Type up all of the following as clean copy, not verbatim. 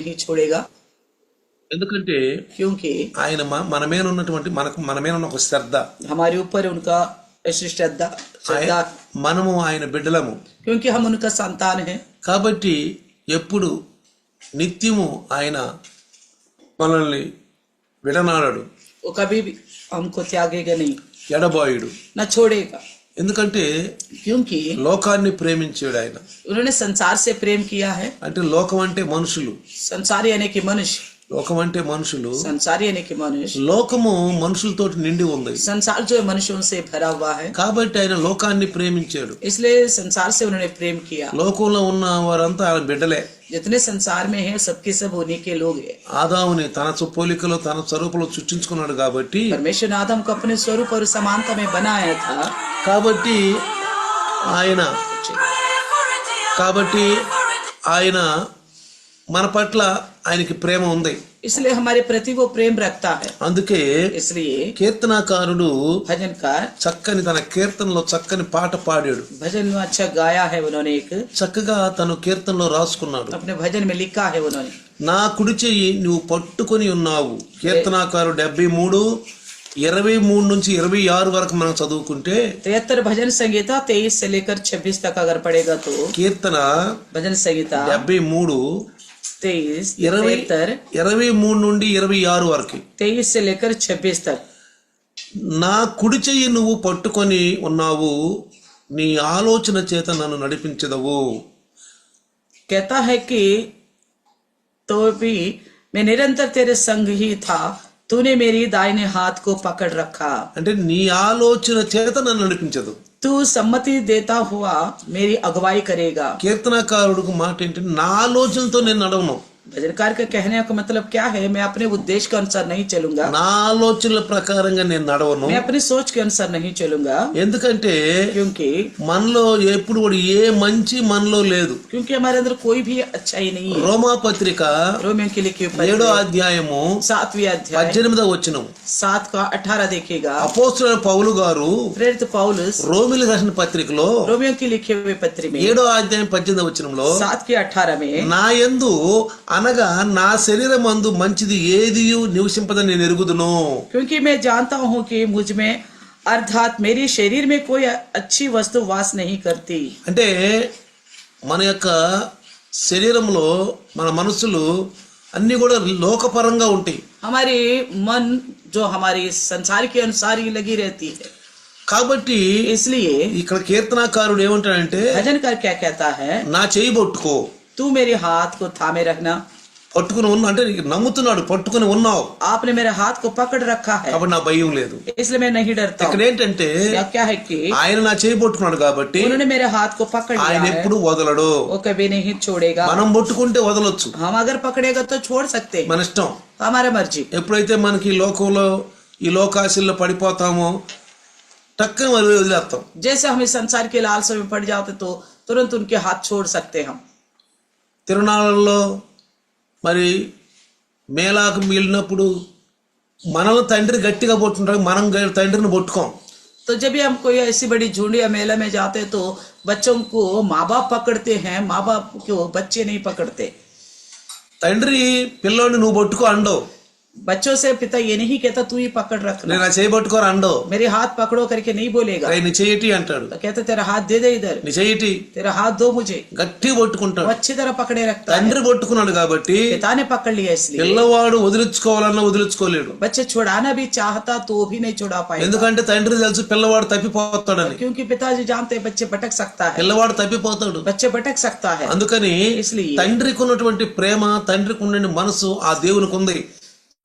नहीं छोड़ेगा। ఎందుకంటే क्योंकि ఆయన మన మీద ఉన్నటువంటి మన మీద ఉన్న ఒక శ్రద్ధ, हमारे ऊपर उनका ऐसी श्रद्धा, మనము ఆయన బిడ్డలము, क्योंकि हम उनका संतान है। కాబట్టి ఎప్పుడు నిత్యము ఆయన మనల్ని విడనాడడు, वो कभी भी हमको त्यागेगा नहीं, ఎడబాయుడు. न छोड़ेगा। ఎందుకంటే क्योंकि లోకాన్ని ప్రేమించాడు ఆయన. उन्होंने संसार से प्रेम किया है। అంటే లోకం అంటే మనుషులు, संसार यानी कि मनुष्य, లోకం అంటే మనుషులు, संसार यानी कि मनुष्य, లోకము మనుషులతో నిండి ఉంది. संसार जो है मनुष्यों से भरा हुआ है, కాబట్టి ఆయన లోకాన్ని ప్రేమించాడు. इसलिए संसार से उन्होंने प्रेम किया। లోకంలో ఉన్న వారంతా ఆయన బిడ్డలే. जितने संसार में है सबके सब उन्हीं के लोग हैं। ఆదాముని తన పోలికలో తన స్వరూపంలో సృష్టించుకున్నాడు కాబట్టి परमेश्वर ने आदम को अपने स्वरूप और समानता में बनाया था। కాబట్టి ఆయన మన పట్ల ఆయనకి ప్రేమ ఉంది. इसलिए हमारे प्रति वो प्रेम रखता है। అందుకే इसलिए కీర్తనాకారుడు भजनकार చక్కని తన కీర్తనలో చక్కని పాట పాడాడు. भजन में अच्छा गाया है उन्होंने, एक చక్కగా తను కీర్తనలో రాసుకున్నాడు. अपने भजन में लिखा है उन्होंने, నా కుడి చెయ్యి నువ్వు పట్టుకొని ఉన్నావు. కీర్తనాకారుడు 73:23 నుంచి 26 వరకు మనం చదువుకుంటే 73 भजन संगीता 23 से लेकर 26 तक अगर पढ़ेगा तो కీర్తన भजन संगीता 73 23 నుండి 26 వరకు 23 से लेकर 26 तक। నా కుడి చెయ్యి నువ్వు పట్టుకొని ఉన్నావు, నీ ఆలోచన చేత నన్ను నడిపించదవు. कहता है कि तो भी मैं निरंतर तेरे संग ही था, तूने मेरी दाहिने हाथ को पकड़ रखा। అంటే నీ ఆలోచన చేత నన్ను నడిపించదు, तू सम्मति देता हुआ मेरी अगुवाई करेगा। కీర్తనకారుడికి మాట ఏంటంటే నా ఆలోచనతో నేను నడవను. भजनकार का कहने का मतलब क्या है, मैं अपने उद्देश्य के अनुसार नहीं चलूंगा, నా ఆలోచనల ప్రకారంగా నేను నడవను. मैं अपनी सोच के अनुसार नहीं चलूंगा। ఎందుకంటే क्योंकि మనలో ఎప్పుడు కూడా ఏ మంచి మనలో లేదు. क्योंकि हमारे अंदर कोई भी अच्छाई नहीं है। రోమా పత్రిక रोमियों के लिखे 7వ అధ్యాయము 7वीं अध्याय 18వ వచనం 7 का 18 देखिएगा। అపోస్తలుడైన పౌలు గారు प्रेरित पौलुस రోమిలకు రాసిన పత్రికలో रोमियों के लिखे हुए पत्र में 7వ అధ్యాయం 18వ వచనంలో 7 के 18 में నా యందు అనగా నా శరీరమందు మంచిది ఏదియు నివసింపదని నేను ఎరుగుదును, क्योंकि मैं जानता हूँ कि मुझ में अर्थात मेरे शरीर में कोई अच्छी वस्तु वास नहीं करती। అంటే మన యొక్క శరీరంలో మన మనసులు అన్ని కూడా లోకపరంగా ఉంటాయి. हमारी मन जो हमारी संसार के अनुसार ही लगी रहती है। కాబట్టి इसलिए ఇక్కడ కీర్తనాకారుడు ఏమంటాడంటే भजनकार क्या कहता है, నా చేయి పట్టుకో. तू मेरे हाथ को थामे रखना। పట్టుకుని ఉన్నా అంటే నమ్ముతున్నాడు, పట్టుకుని ఉన్నావు आपने मेरे हाथ को पकड़ रखा है, కాబట్టి నా భయం లేదు. इसलिए मैं नहीं डरता। ఇక్కడ ఏంటంటే क्या है कि ఆయన నా చేయి పట్టుకున్నాడు కాబట్టి उन्होंने मेरे हाथ को पकड़ ఆయన लिया है, ఎప్పుడు వదలడు. वो कभी नहीं छोड़ेगा। మనం పట్టుకుంటే వదలొచ్చు, हम अगर पकड़ेगा तो छोड़ सकते हैं, మన ఇష్టం. हमारा मर्जी। ఎప్పుడైతే మనకి ఈ లోకంలో ఈ లోకాశల్లో పడిపోతామో టక్కన వదిలేస్తాం. जैसे हम इस संसार के लालसा में पड़ जाते तो तुरंत उनके हाथ छोड़ सकते हम। తిరునాళ్ళలో మరి మేళాకు మిగిలినప్పుడు మనల్ని తండ్రి గట్టిగా పట్టుకుంటారు, మనం తండ్రిని పట్టుకోం. तो जब भी हम कोई ऐसी बड़ी झुंड या मेला में जाते तो बच्चों को माँ बाप पकड़ते हैं, माँ बाप को बच्चे नहीं पकड़ते। తండ్రి పిల్లోడిని నువ్వు పట్టుకో అండో, बच्चों से पिता ये नहीं कहता तू ही पकड़ रखना, నేను చేయి పట్టుకోరు అండో, मेरे हाथ पकड़ो करके नहीं बोलेगा। నీ చెయ్యటి అంటాడు, तो कहता तेरा हाथ दे दे इधर, నీ చెయ్యటి तेरा हाथ दो मुझे, గట్టిగా పట్టుకుంటాడు. वो अच्छी तरह पकड़े रखता है। తండ్రి పట్టుకున్నాడు కాబట్టి पिता ने पकड़ लिया, इसलिए పిల్లవాడు వదిలించుకోవాలన్నా వదిలించుకోలేడు. बच्चे छुड़ाना भी चाहता तो भी नहीं छुड़ा पाएगा, ఎందుకంటే తండ్రి తెలుసు పిల్లవాడు తప్పిపోతాడని. क्योंकि पिताजी जानते हैं बच्चे भटक सकता है, పిల్లవాడు తప్పిపోతాడు. बच्चे भटक सकता है। అందుకని इसलिए తండ్రికి ఉన్నటువంటి ప్రేమ, తండ్రికి ఉన్న మనసు ఆ దేవునికి ఉంది.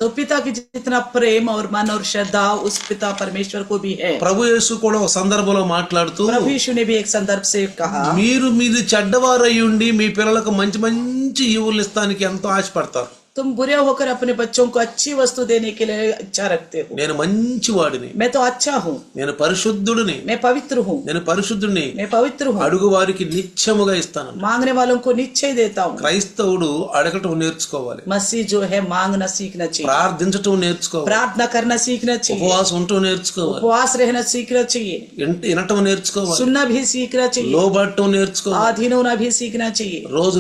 तो पिता की जितना प्रेम और मन और श्रद्धा उस पिता परमेश्वर को भी है। ప్రభు యేసు కూడా ఒక సందర్భంలో మాట్లాడుతూ प्रभु यीशु ने भी एक संदर्भ से कहा, మీరు మీది చెడ్డవారై ఉండి మీ పిల్లలకు మంచి మంచి ఈవులు ఇస్తానికి ఎంతో ఆశపడతారు. तुम बुरे होकर अपने बच्चों को अच्छी वस्तु देने के लिए इच्छा रखते हो। నేను మంచివాడిని, मैं तो अच्छा हूँ, నేను పరిశుద్ధుడిని, मैं पवित्र हूँ, నేను పరిశుద్ధుడిని, मैं पवित्र हूँ, అడుగు వారికి నిత్యముగా ఇస్తాను. मांगने वालों को निश्चय देता हूँ। క్రైస్తవుడు అడగటం నేర్చుకోవాలి, मसीह जो है मांगना सीखना चाहिए, ప్రార్థించటం నేర్చుకోవాలి, प्रार्थना करना सीखना चाहिए, ఉపవాసం ఉండటం నేర్చుకోవాలి, उपवास रहना सीखना चाहिए, వినటం నేర్చుకోవాలి, सुनना भी सीखना चाहिए, లోబడటం నేర్చుకోవాలి. अधीन होना भी सीखना चाहिए। రోజు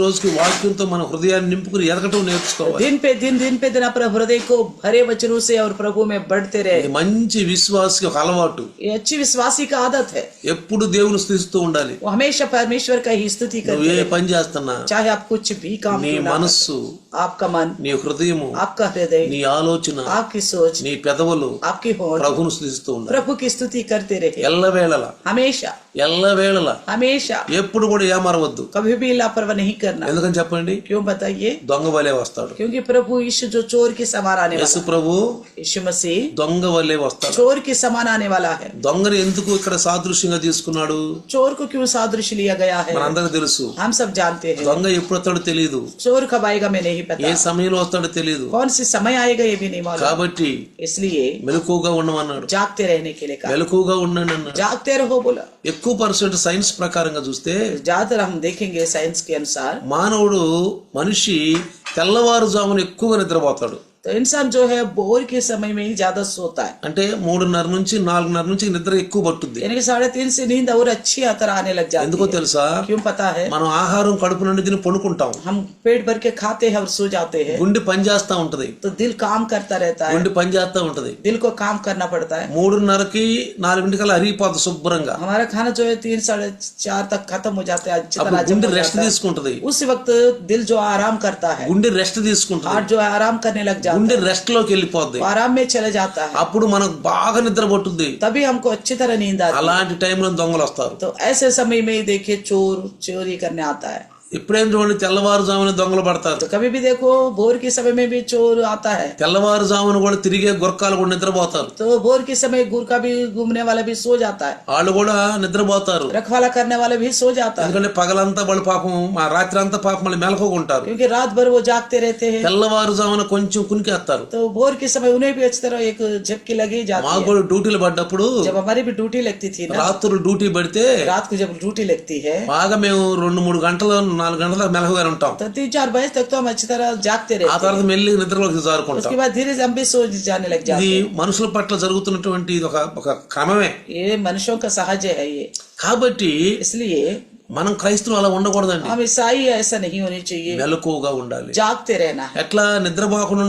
రోజుకి వాక్యంతో మన హృదయాన్ని నింపుకుని ఎదగటం నేర్చుకోవాలి. दिन पे दिन अपने हृदय को भरे वचनों से और प्रभु में बढ़ते रहे। ఇది మంచి విశ్వాసకి ఒక అలవాటు. ये अच्छी विश्वासी का आदत है, ఎప్పుడు దేవుని స్తుతిస్తూ ఉండాలి. वो हमेशा परमेश्वर का ही स्तुति నువ్వు करते ఏ रहे। పని చేస్తున్నా चाहे आप कुछ भी काम నీ क्यों ना మనస్సు, करें, आपका मन, నీ హృదయము, आपका हृदय, నీ ఆలోచన, आपकी सोच, నీ పెదవులు आपकी होठ ప్రభువును స్తుతిస్తూ ఉండాలి. प्रभु की स्तुति करते रहे, ఎల్లవేళలా हमेशा ఎల్లవేళలా हमेशा। ఎప్పుడు కూడా ఏమారవద్దు. कभी भी लापरवाही नहीं करना। ఎందుకని చెప్పండి? क्यों बताइए? దొంగ వలే వస్తాడు. क्योंकि प्रभु यीशु जो चोर के समान आने యేసు वाला, ప్రభు यीशु मसीह దొంగ వలే వస్తాడు. चोर के समान आने वाला है। దొంగని ఎందుకు ఇక్కడ సాదృశ్యంగా తీసుకున్నాడు? चोर को क्यों सादृश्य लिया गया है? మనందరికి తెలుసు. हम सब जानते हैं। దొంగ ఎప్పుడు వస్తాడో తెలియదు, चोर कब आएगा मैं नहीं ఏ पता, సమయంలో వస్తాడో తెలియదు. कौन सी समय आएगा ये भी नहीं मालूम। కాబట్టి इसलिए మెలకువగా ఉండమన్నాడు, जागते रहने के लिए कहा, మెలకువగా ఉండండి అన్నాడు. जागते रहो बोला। ఎక్కువ పర్సెంట్ సైన్స్ ప్రకారంగా చూస్తే ज्यादातर हम देखेंगे साइंस के अनुसार మనిషి తెల్లవారుజామున ఎక్కువగా నిద్రపోతాడు. तो इंसान जो है भोर के समय में ही ज्यादा सोता है, అంటే 3:30 నుంచి 4:30 నుంచి నిద్ర ఎక్కువ పట్టుద్ది. यानी कि 3:30 से नींद और अच्छी तरह आने लग जाती ఎందుకో है। తెలుసా? क्यों पता है? మనం ఆహారం కడుపు నుండి తిని పడుకుంటాం, हम पेट भर के खाते हैं और सो जाते हैं, గుండె పని చేస్తా ఉంటది, तो दिल काम करता रहता है, గుండె పని చేస్తా ఉంటది. दिल को काम करना पड़ता है। 3:30కి 4:00 అరిగిపోతుంది శుభ్రంగా. हमारा खाना जो है 3 साढ़े 4 तक खत्म हो जाता है, अच्छी तरह అప్పుడు हजम గుండె हो రెస్ట్ जाता है। తీసుకుంటది, उस वक्त दिल जो आराम करता है, గుండె రెస్ట్ తీసుకుంటది, हार्ट जो है आराम करने लग जाता గుండె है, రెస్ట్ లోకి వెళ్ళిపోద్ది. वो आराम में चले जाता है, అప్పుడు మనకు బాగా నిద్ర పట్టుద్ది. तभी हमको अच्छी तरह नींद आती है। అలాంటి టైంలో దొంగలు వస్తారు. तो ऐसे समय में देखिए चोर चोरी करने आता है। ఎప్పుడైనా చూడండి తెల్లవారుజామున దొంగలు పడతారు. तो कभी भी देखो भोर के समय में भी चोर आता है, తెల్లవారుజామున కూడా తిరిగే గుర్కాలు కూడా నిద్రపోతారు. तो भोर के समय गुरका भी घूमने वाला भी सो जाता है, వాళ్ళు కూడా నిద్రపోతారు. रखवाला करने वाला भी सो जाता है, ఎందుకంటే పగలంతా వాళ్ళు పాపం ఆ రాత్రి అంతా పాపం వాళ్ళు మెలకువకుంటారు. क्योंकि रात भर वो जागते रहते हैं। తెల్లవారుజామున కొంచెం కునికేస్తారు. तो भोर के समय उन्हें भी अच्छी तरह एक झपकी लगी जाती మాకు है। కూడా డ్యూటీలు పడ్డప్పుడు जब हमारी भी ड्यूटी लगती थी ना, రాత్రులు డ్యూటీ పడితే रात को जब ड्यूटी लगती है బాగా మేము 2-3 గంటలు 4 గంటల మెలకుగా ఉంటాం. तो 3-4 बजे तक तो हम अच्छी तरह जागते ఆ रहते हैं, తర్వాత మెల్లి నిద్రలోకి జారుకుంటాం. उसके बाद धीरे से हम भी सो जाने लग जाते ఇది हैं। మనుషుల పట్ల జరుగుతున్నటువంటి ఒక క్రమమే. ये मनुष्यों का सहज है ये। కాబట్టి इसलिए మనం క్రైస్తవులు అలా ఉండకూడదండి, हम ईसाई ऐसा नहीं होनी चाहिए, మెలకువగా ఉండాలి. जागते रहना है। ఎట్లా నిద్రపోకుండా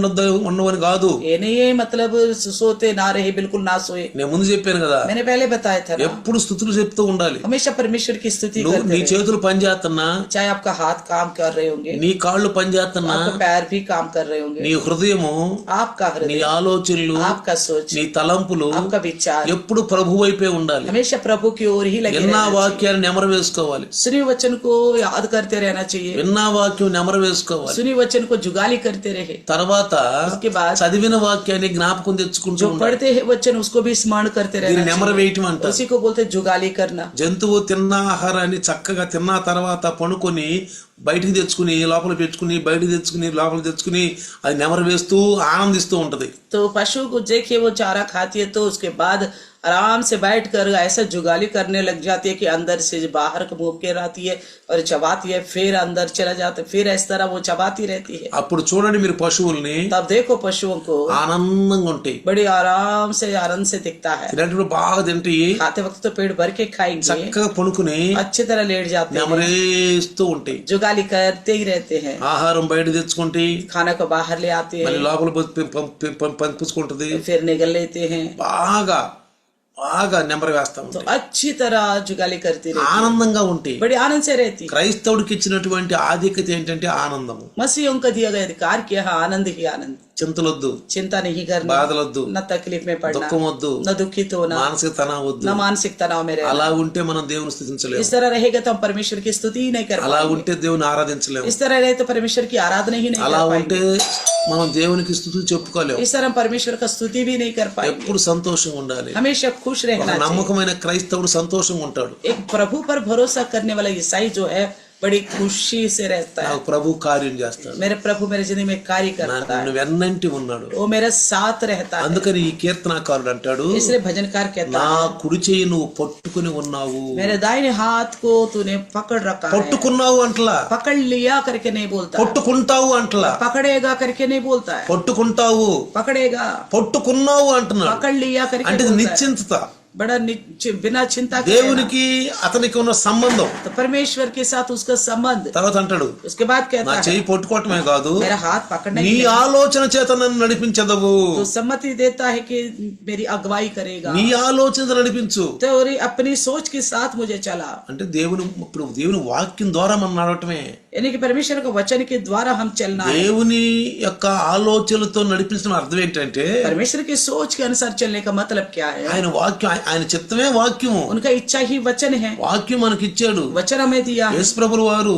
ఉండవని కాదు. ये नहीं है मतलब सोते ना रहे, बिल्कुल ना सोए। నేను ముందు చెప్పాను కదా, मैंने पहले बताया था ना, ఎప్పుడు స్తుతులు చెప్తూ ఉండాలి. हमेशा परमेश्वर की स्तुति నువ్వు करते నీ रहे। చేతులు పని చేస్తున్నా, चाहे आपका हाथ काम कर रहे होंगे, నీ కాళ్ళు పని చేస్తున్నా, आपका पैर भी काम कर रहे होंगे, నీ హృదయము, आपका నీ हृदय, ఆలోచనలు, आपका सोच, నీ తలంపులు आपका विचार ఎప్పుడు ప్రభు వైపే ఉండాలి. हमेशा प्रभु की ओर ही लगे విన్నా रहना चाहिए। వాక్యాన్ని నెమరు వేసుకోవాలి, सुनी वचन को याद करते रहना चाहिए, విన్నా వాక్యం నెమరు వేసుకోవాలి. सुनी वचन को जुगाली करते रहे। తర్వాత उसके बाद చదివిన వాక్యాన్ని జ్ఞాపకం తెచ్చుకుంటూ जो ఉండాలి. पढ़ते हैं वचन उसको भी स्मरण करते దీన్ని रहना నెమరు चाहिए। వేయటం అంటారు. उसी को बोलते हैं जुगाली करना। జంతువు తిన్న ఆహారాన్ని చక్కగా తిన్న తర్వాత పనుకొని బయటికి తెచ్చుకుని లోపల పెట్టుకుని బయటికి తెచ్చుకుని లోపల తెచ్చుకుని అది నెమరు వేస్తూ ఆనందిస్తూ ఉంటది. तो पशु को देखिए वो चारा खाती है तो उसके बाद आराम से बैठ कर ऐसा जुगाली करने लग जाती है कि अंदर से बाहर को मुंह के आती है और चबाती है, फिर अंदर चला जाता है, फिर इस तरह वो चबाती रहती है। అప్పుడు చూడండి మీరు పశువుల్ని, तब देखो पशुओं को ఆనందంగా ఉంటాయి. बड़ी आराम से आनंद से दिखता है, ఇలాంటివి బాగా తింటాయి, खाते वक्त तो पेट भर के खाएंगे, చక్కగా పనుకుని अच्छी तरह लेट जाते हैं, నెమరేస్తూ ఉంటాయి. जुगाली करते ही रहते हैं, ఆహారం బయట తెచ్చుకుంటే खाना को बाहर ले आते మళ్ళీ हैं, లోపల పంపించుకుంటది. फिर निगल लेते हैं, బాగా బాగా నెంబర్ వేస్తా तो ఉంటాయి, अच्छी तरह जुगाली करती रहती है, ఆనందంగా ఉంటాయి. बड़ी आनंद से रहती है। క్రైస్తవుడికి ఇచ్చినటువంటి ఆధిక్యత ఏంటంటే ఆనందము. मसीहों का दिया गया अधिकार क्या है? आनंद ही आनंद, చింతలొద్దు, चिंता नहीं करना, బాధలొద్దు, न तकलीफ में पड़ना, దుఃఖం వద్దు, न दुखित होना, మానసిక తనావ వద్దు. न मानसिक तनाव में रहना। అలా ఉంటే మనం దేవుని స్థుతించలేము, इस तरह रहेगा तो हम परमेश्वर की स्तुति ही नहीं कर అలా पाएंगे। ఉంటే దేవుని ఆరాధించలేము, इस तरह रहे तो परमेश्वर की आराधना ही नहीं అలా कर ఉంటే पाएंगे। మనం దేవునికి స్థుతులు చెప్పుకోలేము. इस तरह हम परमेश्वर का स्तुति भी नहीं कर पाएंगे। ఎప్పుడు సంతోషంగా ఉండాలి. हमेशा खुश ఒక रहना चाहिए। నమ్మకమైన క్రైస్తవుడు సంతోషంగా ఉంటాడు. एक प्रभु पर भरोसा करने वाला ईसाई जो है बड़ी खुशी से रहता है। నాకు ప్రభు కార్యం చేస్తాడు, मेरे प्रभु मेरे जिंदगी में कार्य करता है, నువ్వు వెన్నంటి ఉన్నాడు. वो मेरे साथ रहता है। అందుకని ఈ కీర్తనాకారుడు అంటాడు, इसलिए भजनकार कहता నా है కుడి చెయ్యి నువ్వు పట్టుకుని ఉన్నావు. मेरे दाहिने हाथ को तूने पकड़ रखा है। పట్టుకున్నావు అంటలా, पकड़ लिया करके नहीं बोलता, పట్టుకుంటావు అంటలా, पकड़ेगा करके नहीं बोलता है, పట్టుకుంటావు पकड़ेगा పట్టుకున్నావు అంటున్నాడు. पकड़ लिया करके అంటే बोलता है। నిశ్చింతత, बड़ा बिना चिंता के रहना। దేవునికి అతనికి ఉన్న సంబంధం. तो परमेश्वर के साथ उसका संबंध। తర్వాత అంటాడు, उसके बाद నా कहता है చెయ్యి పట్టుకోవటమే కాదు, मेरा हाथ पकड़ने నీ के लिए ఆలోచన చేత నన్ను నడిపించదవు. तो सम्मति देता है कि मेरी अगुवाई करेगा, నీ ఆలోచన నడిపించు. तो अपनी सोच के साथ मुझे चला। అంటే ఇప్పుడు దేవుని వాక్యం ద్వారా మనం నడవటమే, यानी कि परमेश्वर के वचन के द्वारा हम चलना है। దేవుని యొక్క ఆలోచనలతో నడిపించడం అర్థం ఏంటంటే, परमेश्वर की सोच के अनुसार चलने का मतलब क्या है? ఆయన వాక్యం, ఆయన చిత్తమే వాక్యము. उनका इच्छा ही वचन है, వాక్యం మనకి ఇచ్చాడు. वचन हमें दिया है। యేసు ప్రభువు వారు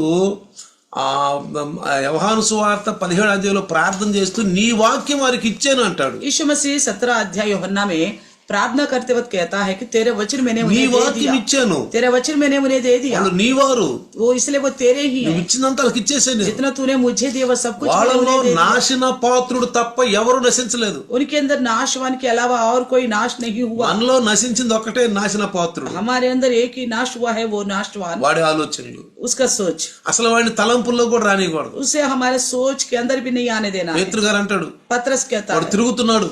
యోహాను సువార్త 17వ అధ్యాయంలో ప్రార్థన చేస్తూ నీ వాక్యం వారికి ఇచ్చాను అంటాడు. यीशु मसीह 17 अध्याय यूहन्ना में प्रार्थना करते वक्त कहता है कि तेरे वचन मैंने నీ उन्हें दे వాక్యం दिया, ఇచ్చాను, तेरे वचन मैंने उन्हें दे दिया। వాళ్ళు నీ వారు, वो इसलिए वो तेरे ही నువ్వు है, ఇచ్చినంత వాళ్ళకి ఇచ్చేసాను. जितना तूने मुझे दिया वो सब कुछ मैंने వాళ్ళలో उन्हें दे दिया। నాశన పాత్రుడు తప్ప ఎవరు నశించలేదు. उनके अंदर नाशवान के अलावा और कोई नाश नहीं हुआ। మనలో నశించింది ఒక్కటే నాశన పాత్రుడు, हमारे अंदर एक ही नाश हुआ है, वो नाशवान, వాడి ఆలోచనలు. उसका सोच। అసలు వాడిని తలంపుల్లో కూడా రానివ్వకూడదు. उसे हमारे सोच के अंदर भी नहीं आने देना है। పేతురు గారు అంటాడు, पतरस कहता వాడు है తిరుగుతున్నాడు,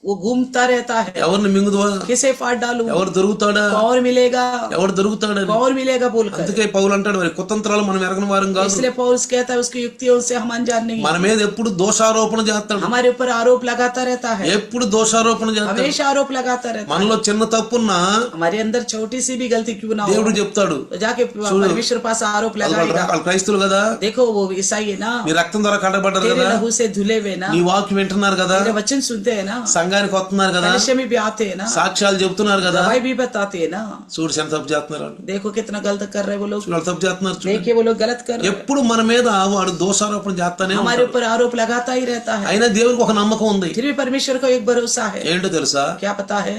वो घूमता रहता है, ఎవరిని మింగుదువా, किसे फाड़ डालूं, ఎవరు దొరుకుతాడా, कौन मिलेगा, ఎవరు దొరుకుతాడని. कौन मिलेगा बोलकर। అందుకే పౌలు అంటాడు, మరి కుతంత్రాలు మనం ఎరగని వారం కాదు. इसलिए पौलुस कहता है उसकी युक्तियों से हम अनजान नहीं మన हैं। మీద ఎప్పుడు దోషారోపణ చేస్తాడు, हमारे ऊपर आरोप लगाता रहता है, ఎప్పుడు దోషారోపణ చేస్తాడు. हमेशा आरोप लगाता रहता है। మనలో చిన్న తప్పున్నా हमारे अंदर छोटी सी भी गलती क्यों ना हो, దేవుడు చెప్తాడు, तो जाके परमेश्वर पास आरोप लगाएगा। వాళ్ళు క్రైస్తువులు కదా, देखो वो ईसाई है ना, మీ రక్తం ద్వారా కట్టబడ్డారు तेरे కదా, लहू से धुले हुए ना, నీ వాక్యం వింటున్నారు కదా, तेरे वचन सुनते हैं ना, సంఘానికి వస్తున్నారు కదా, कलिसिया में भी आते हैं ना, సాక్ష్యాలు చెప్తున్నారు కదా. दवाई भी बताते हैं ना। చూడు ఎంత తప్పు చేస్తున్నారు వాళ్ళు, देखो कितना गलत कर रहे हैं वो लोग, చూడు వాళ్ళు తప్పు చేస్తున్నారు. చూడు देखिए वो लोग गलत कर रहे हैं। ఎప్పుడు మన మీద వాడు దోషారోపణ చేస్తానే हमारे ఉంటాడు. ऊपर आरोप लगाता ही रहता है। అయినా దేవునికి ఒక నమ్మకం ఉంది. फिर भी परमेश्वर को एक भरोसा है। ఏంటో తెలుసా, क्या पता है?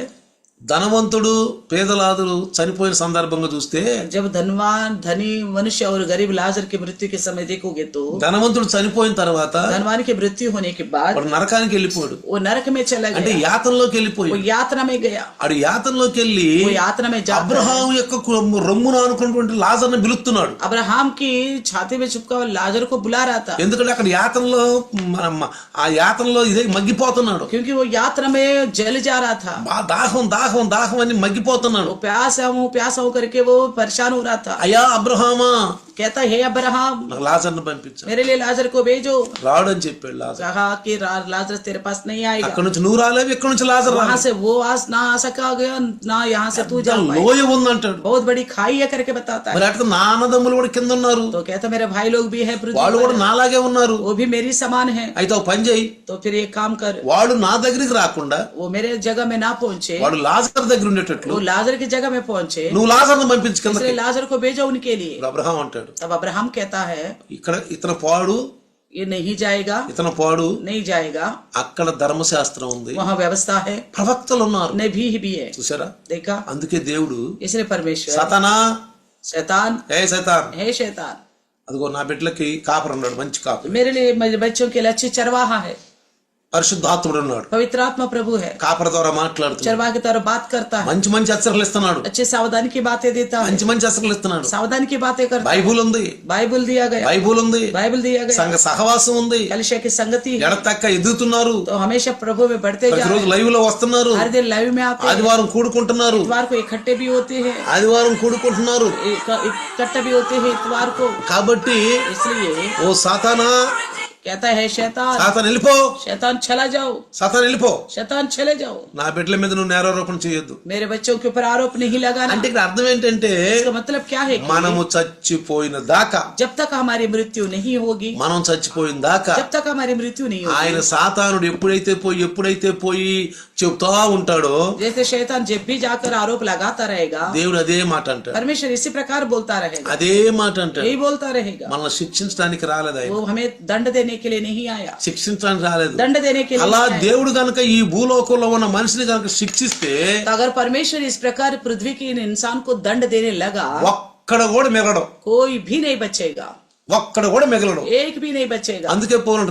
ధనవంతుడు పేదలాదులు చనిపోయిన సందర్భంగా చూస్తే, जब धनवान धनी मनुष्य और गरीब लाजर की मृत्यु के समय देखोगे तो ధనవంతుడు చనిపోయిన తర్వాత धनवान की मृत्यु होने के बाद వాడు నరకానికి వెళ్ళిపోయాడు. वो नरक में चला అంటే गया, యాతనలోకి वो వెళ్ళిపోయాడు. यात्रा में गया, ఆడు యాతనలోకి వెళ్ళి वो यात्रा में जाकर అబ్రహాము యొక్క రొమ్మున అనుకున్నటువంటి లాజర్ని పిలుస్తున్నాడు. अब्राहम की छाती में चिपका हुआ लाजर को बुला रहा था, ఎందుకంటే అక్కడ యాతనలో ఆ యాతనలో ఇదే మగ్గిపోతున్నాడు. क्योंकि वो यात्रा में जल जा रहा था। దాహం దాహం దాహం అని మగ్గిపోతున్నాడు. वो प्यास हो करके वो परेशान हो रहा था। అయ్యా అబ్రహామా, कहता हे अब्राहम నాకు లాజర్ని పంపించు. मेरे लिए लाजर को भेजो। రాడు అని చెప్పాడు లాజర్. कहा कि लाजर तेरे पास नहीं आएगा, అక్కడ నుంచి నువ్వు రాలేవు, ఇక్కడ నుంచి లాజర్ वहां రాలేదు. से वो आज ना आ सका गया ना यहाँ से तू जा पाएगा। లోయ ఉందంటాడు. बहुत बड़ी खाई है करके बताता है। మరి అట్లా నా అన్నదమ్ములు కూడా కింద ఉన్నారు, तो कहता मेरे भाई लोग भी है पृथ्वी వాళ్ళు కూడా पर, నాలాగే ఉన్నారు. वो भी मेरी समान है। అయితే ఒక పని చేయి, तो फिर एक काम कर, వాడు నా దగ్గరికి రాకుండా वो मेरे जगह में ना पहुंचे, వాడు లాజర్ దగ్గర ఉండేటట్లు वो लाजर की जगह में पहुंचे, నువ్వు లాజర్ని పంపించు కిందకి. इसलिए लाजर को भेजो उनके लिए। అబ్రహాం అంటాడు, तब अब्राहम कहता है ఇక్కడ ఇతను పాడు, ये नहीं जाएगा, ఇతను పాడు. नहीं जाएगा, అక్కడ ధర్మశాస్త్రం ఉంది, वहाँ व्यवस्था है, ప్రవక్తలు ఉన్నారు. नबी भी है। చూసారా, देखा, అందుకే దేవుడు इसलिए परमेश्वर సతానా, शैतान, ఏ సైతాన్, हे शैतान, అదిగో నా బిడ్డలకి కాపరు ఉన్నాడు, మంచి కాపరు, मेरे लिए मेरे बच्चों के लिए अच्छी चरवाहा है, పరిశుద్ధాత్ముడు ఉన్నాడు, पवित्र आत्मा प्रभु है, కాపర ద్వారా మాట్లాడుతున్నాడు, चरवाहा की तरह बात करता है, మంచి మంచి హెచ్చరికలు ఇస్తున్నాడు, अच्छे सावधानी की बातें देता है, మంచి మంచి హెచ్చరికలు ఇస్తున్నాడు. सावधानी की बातें करता है। బైబుల్ ఉంది, बाइबल दिया गया, బైబుల్ ఉంది, बाइबल दिया गया, సంఘ సహవాసం ఉంది, कलिसिया की संगति है, ఎడతక్క ఎదుగుతున్నారు, तो हमेशा प्रभु में बढ़ते जा ప్రతిరోజు रहे లైవ్ లో వస్తున్నారు, हैं। हर दिन लाइव में आते हैं, ఆదివారం కూడుకుంటున్నారు, इतवार को इकट्ठे भी होते हैं, ఆదివారం కూడుకుంటున్నారు. इकट्ठे भी होते हैं इतवार को। కాబట్టి इसलिए ఓ సాతానా, कहता है शैतान, సాతాన్ వెళ్ళిపో, शैतान चला जाओ, సాతాన్ వెళ్ళిపో, शैतान चले जाओ, నా బిడ్డల మీద నువ్వు నేరారోపణ చేయొద్దు. मेरे बच्चों के ऊपर आरोप नहीं लगाना। అంటే ఇక్కడ అర్థం ఏంటంటే, इसका मतलब क्या है कि మనము చచ్చిపోయిన దాకా, जब तक हमारी मृत्यु नहीं होगी, మనం చచ్చిపోయిన దాకా जब तक हमारी मृत्यु नहीं होगी, ఆయన సాతానుడు ఎప్పుడైతే పోయి చెప్తా ఉంటాడో, जैसे शैतान जब भी जाकर आरोप लगाता रहेगा, దేవుడు అదే మాట అంటాడు, परमेश्वर इसी प्रकार बोलता रहेगा, అదే మాట అంటాడు. यही बोलता रहेगा। మనల్ని శిక్షించడానికి రాలేదు ఆయన, वो हमें दंड देने के लिए नहीं आया, శిక్షించడానికి రాలేదు. दंड देने के लिए అలా नहीं आया। దేవుడు గనక ఈ భూలోకంలో ఉన్న మనిషిని గనక శిక్షిస్తే, तो अगर परमेश्वर इस प्रकार पृथ्वी के इन इंसान को दंड देने लगा, ఒక్క ఒక్కడ కూడా మిగలడు, कोई भी नहीं बचेगा, ఒక్కడ కూడా మిగలడు. एक भी नहीं बचेगा। అందుకే పౌలు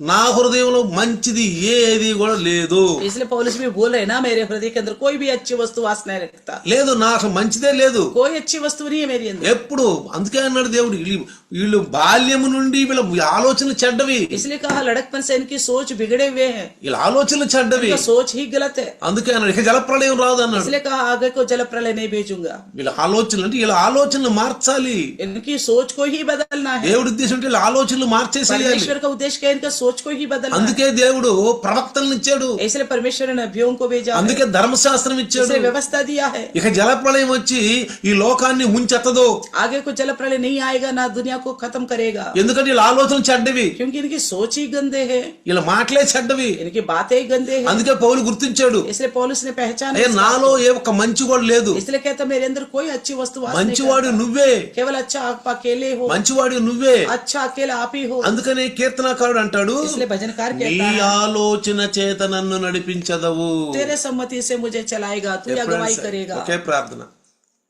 నా హృదయంలో మంచిది ఏది కూడా లేదు. इसलिए पौलुस भी बोल रहे ना, मेरे हृदय के अंदर कोई भी अच्छी वस्तु वास नहीं रखता, లేదు, నా అసలు మంచిదే లేదు, कोई अच्छी वस्तु नहीं है मेरे अंदर। ఎప్పుడు. అందుకే అన్నాడు దేవుడు, వీళ్ళు బాల్యము నుండి వీళ్ళ ఆలోచనలు చెడ్డవి, इसलिए कहा लड़कपन से इनकी सोच बिगड़े हुए हैं, వీళ్ళ ఆలోచనలు చెడ్డవి. इनका सोच ही गलत है। అందుకే అన్నాడు ఇక జలప్రళయం రాదు అన్నాడు. इसलिए कहा आगे को जल प्रलय नहीं भेजूंगा। వీళ్ళ ఆలోచనలు అంటే వీళ్ళ ఆలోచనలు మార్చాలి. इनकी सोच को ही बदलना है। దేవుడి ఉద్దేశం అంటే వీళ్ళ ఆలోచనలు మార్చేసేయాలి. परमेश्वर का उद्देश्य क्या है? इनका सोच को ही बदलना है। అందుకే దేవుడు ప్రవక్తలను ఇచ్చాడు, इसलिए परमेश्वर ने नबियों को भेजा, అందుకే ధర్మశాస్త్రం ఇచ్చాడు, इसलिए व्यवस्था दिया है। ఇక జలప్రళయం వచ్చి ఈ లోకాన్ని ముంచెత్తదు, आगे को जल प्रलय नहीं आएगा, ना दुनिया को खत्म करेगा, ఎందుకంటే వీళ్ళ ఆలోచనలు చెడ్డవి, क्योंकि इनकी सोच ही गंदे है, వీళ్ళ మాటలే చెడ్డవి. इनकी बातें ही गंदे हैं। అందుకే పౌలు గుర్తించాడు, इसलिए पौलुस ने पहचाना, ఏ నాలో ఏ ఒక్క మంచివాడు లేదు, इसलिए कहता मेरे अंदर कोई अच्छी वस्तु वास नहीं మంచివాడు करता। నువ్వే, केवल अच्छा आप अकेले हो, మంచివాడు నువ్వే. अच्छा अकेला आप ही हो। అందుకనే కీర్తనకారుడు అంటాడు, इसलिए भजनकार నీ कहता है, ఆలోచన చేత నన్ను నడిపించదవు. तेरे सम्मति से मुझे चलाएगा, तू अगुवाई करेगा। ఒకే ప్రార్థన,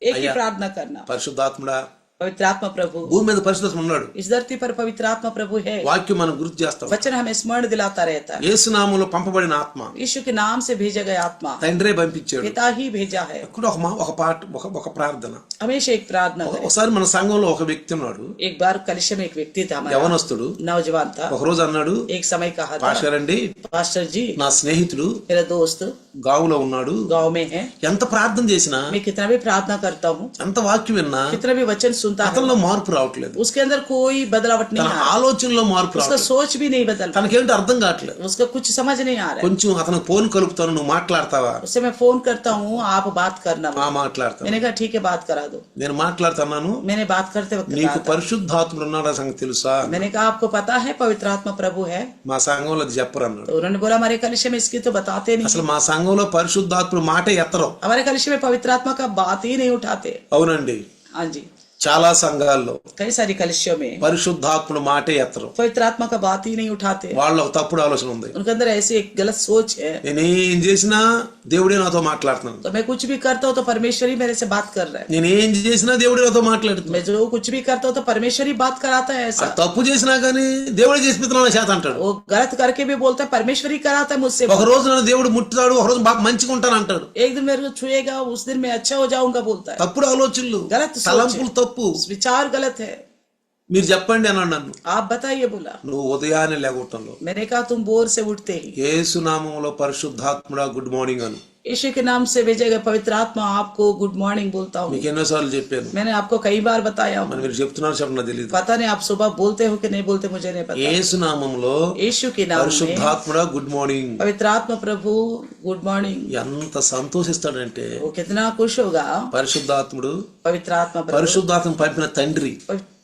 एक ही प्रार्थना करना, పరిశుద్ధాత్ముడా, पवित्र आत्मा प्रभु, భూమి మీద పరిశుద్ధాత్మ ఉన్నాడు, इस धरती पर पवित्र आत्मा प्रभु है। వాక్యం మనం గుర్తు చేస్తాం. वचन हमें स्मरण दिलाता रहता है। యేసునామంలో పంపబడిన ఆత్మ यीशु के नाम से भेजा गया आत्मा తండ్రే పంపించాడు. पिता ही भेजा है। ఇక్కడ ఒక ప్రార్థన. हमेशा एक प्रार्थना करें। ఒకసారి మన సంఘంలో ఒక వ్యక్తి ఉన్నాడు, एक बार कलिशा में एक व्यक्ति था, हमारा యవనస్తుడు. नौजवान था। ఒక రోజు అన్నాడు, एक समय कहा था, పాస్టర్ అండి, पास्टर जी నా స్నేహితుడు मेरा दोस्त గావులో ఉన్నాడు, गांव में है, ఎంత ప్రార్థన చేసినా, मैं कितना भी प्रार्थना करता हूँ, ఎంత వాక్యం విన్నా कितना भी वचन सुनता है, అతనిలో మార్పు రావట్లేదు, उसके अंदर कोई बदलावट नहीं తన आ रहा, ఆలోచనలో మార్పు उसका రావట్లేదు, सोच भी नहीं बदल रहा, తనకేంటో అర్థం కావట్లేదు. उसका कुछ समझ नहीं आ रहा है। కొంచెం అతనికి ఫోన్ కలుపుతాను, నువ్వు మాట్లాడతావా? उससे मैं फोन करता हूँ, आप बात करना। మాట్లాడతాను. मैंने कहा ठीक है, बात करा दो। నేను మాట్లాడుతున్నాను, मैंने बात करते वक्त నీకు कहा था, పరిశుద్ధాత్ముడు ఉన్నాడా సంగతి తెలుసా? मैंने कहा आपको पता है पवित्र आत्मा प्रभु है? మా సంఘంలో అది చెప్పరు అన్నాడు. तो उन्होंने बोला हमारे कलिशे में इसकी तो बताते नहीं, అసలు మా సంఘంలో పరిశుద్ధాత్ముడు మాటే ఎత్తరు. हमारे कलिशे में पवित्र आत्मा का बात ही नहीं उठाते। అవునండి, हाँ जी, చాలా సంఘాల్లో कई सारी कलिशों में పరిశుద్ధాత్ముడు మాటే ఎత్తరు. पवित्र आत्मा का बात ही नहीं उठाते। వాళ్ళ ఒక తప్పుడు ఆలోచన ఉంది, उनके अंदर ऐसी एक गलत सोच है, నేనేం చేసినా దేవుడే నాతో మాట్లాడుతున్నాను, तो मैं कुछ भी करता हूँ तो परमेश्वर ही मेरे से बात कर रहा है, నేనేం చేసినా దేవుడే నాతో మాట్లాడుతున్నాను. मैं जो कुछ भी करता हूँ तो परमेश्वर ही बात कराता है। ऐसा తప్పు చేసినా గానీ దేవుడే చేసిపోతున్నా చేత అంటాడు. वो गलत करके भी बोलता है, परमेश्वर ही कराता है मुझसे। ఒక రోజు నన్ను దేవుడు ముట్టుతాడు, ఒక రోజు బాగా మంచిగా ఉంటాను అంటాడు. एक दिन मेरे को छुएगा, उस दिन मैं अच्छा हो जाऊंगा बोलता है। తప్పుడు ఆలోచనలు, గలత్ సోచ్. తలంపులు తప్పు. विचार गलत है। మీరు చెప్పండి అన్నాడు నన్ను. आप बताइए बोला। నువ్వు ఉదయాన్నే లేగొట్టంలో मैंने कहा तुम बोर से उठते ही యేసు నామములో పరిశుద్ధాత్ముడా గుడ్ మార్నింగ్ అను. यीशु के नाम से भेजे गए पवित्र आत्मा आपको गुड मॉर्निंग बोलता हूँ। మీకు ఎన్నోసార్లు చెప్పాను, मैंने आपको कई बार बताया हूँ, మరి మీరు చెప్తున్నారు చెప్పడం తెలియదు. पता नहीं आप सुबह बोलते हो कि नहीं बोलते, मुझे नहीं पता। యేసు నామములో यीशु के नाम में పరిశుద్ధాత్ముడా గుడ్ మార్నింग. पवित्र आत्मा प्रभु गुड मॉर्निंग। ఎంత సంతోషిస్తాడంటే वो कितना खुश होगा। పరిశుద్ధాత్ముడు, पवित्र आत्मा प्रभु, పరిశుద్ధాత్మ పంపిన తండ్రి,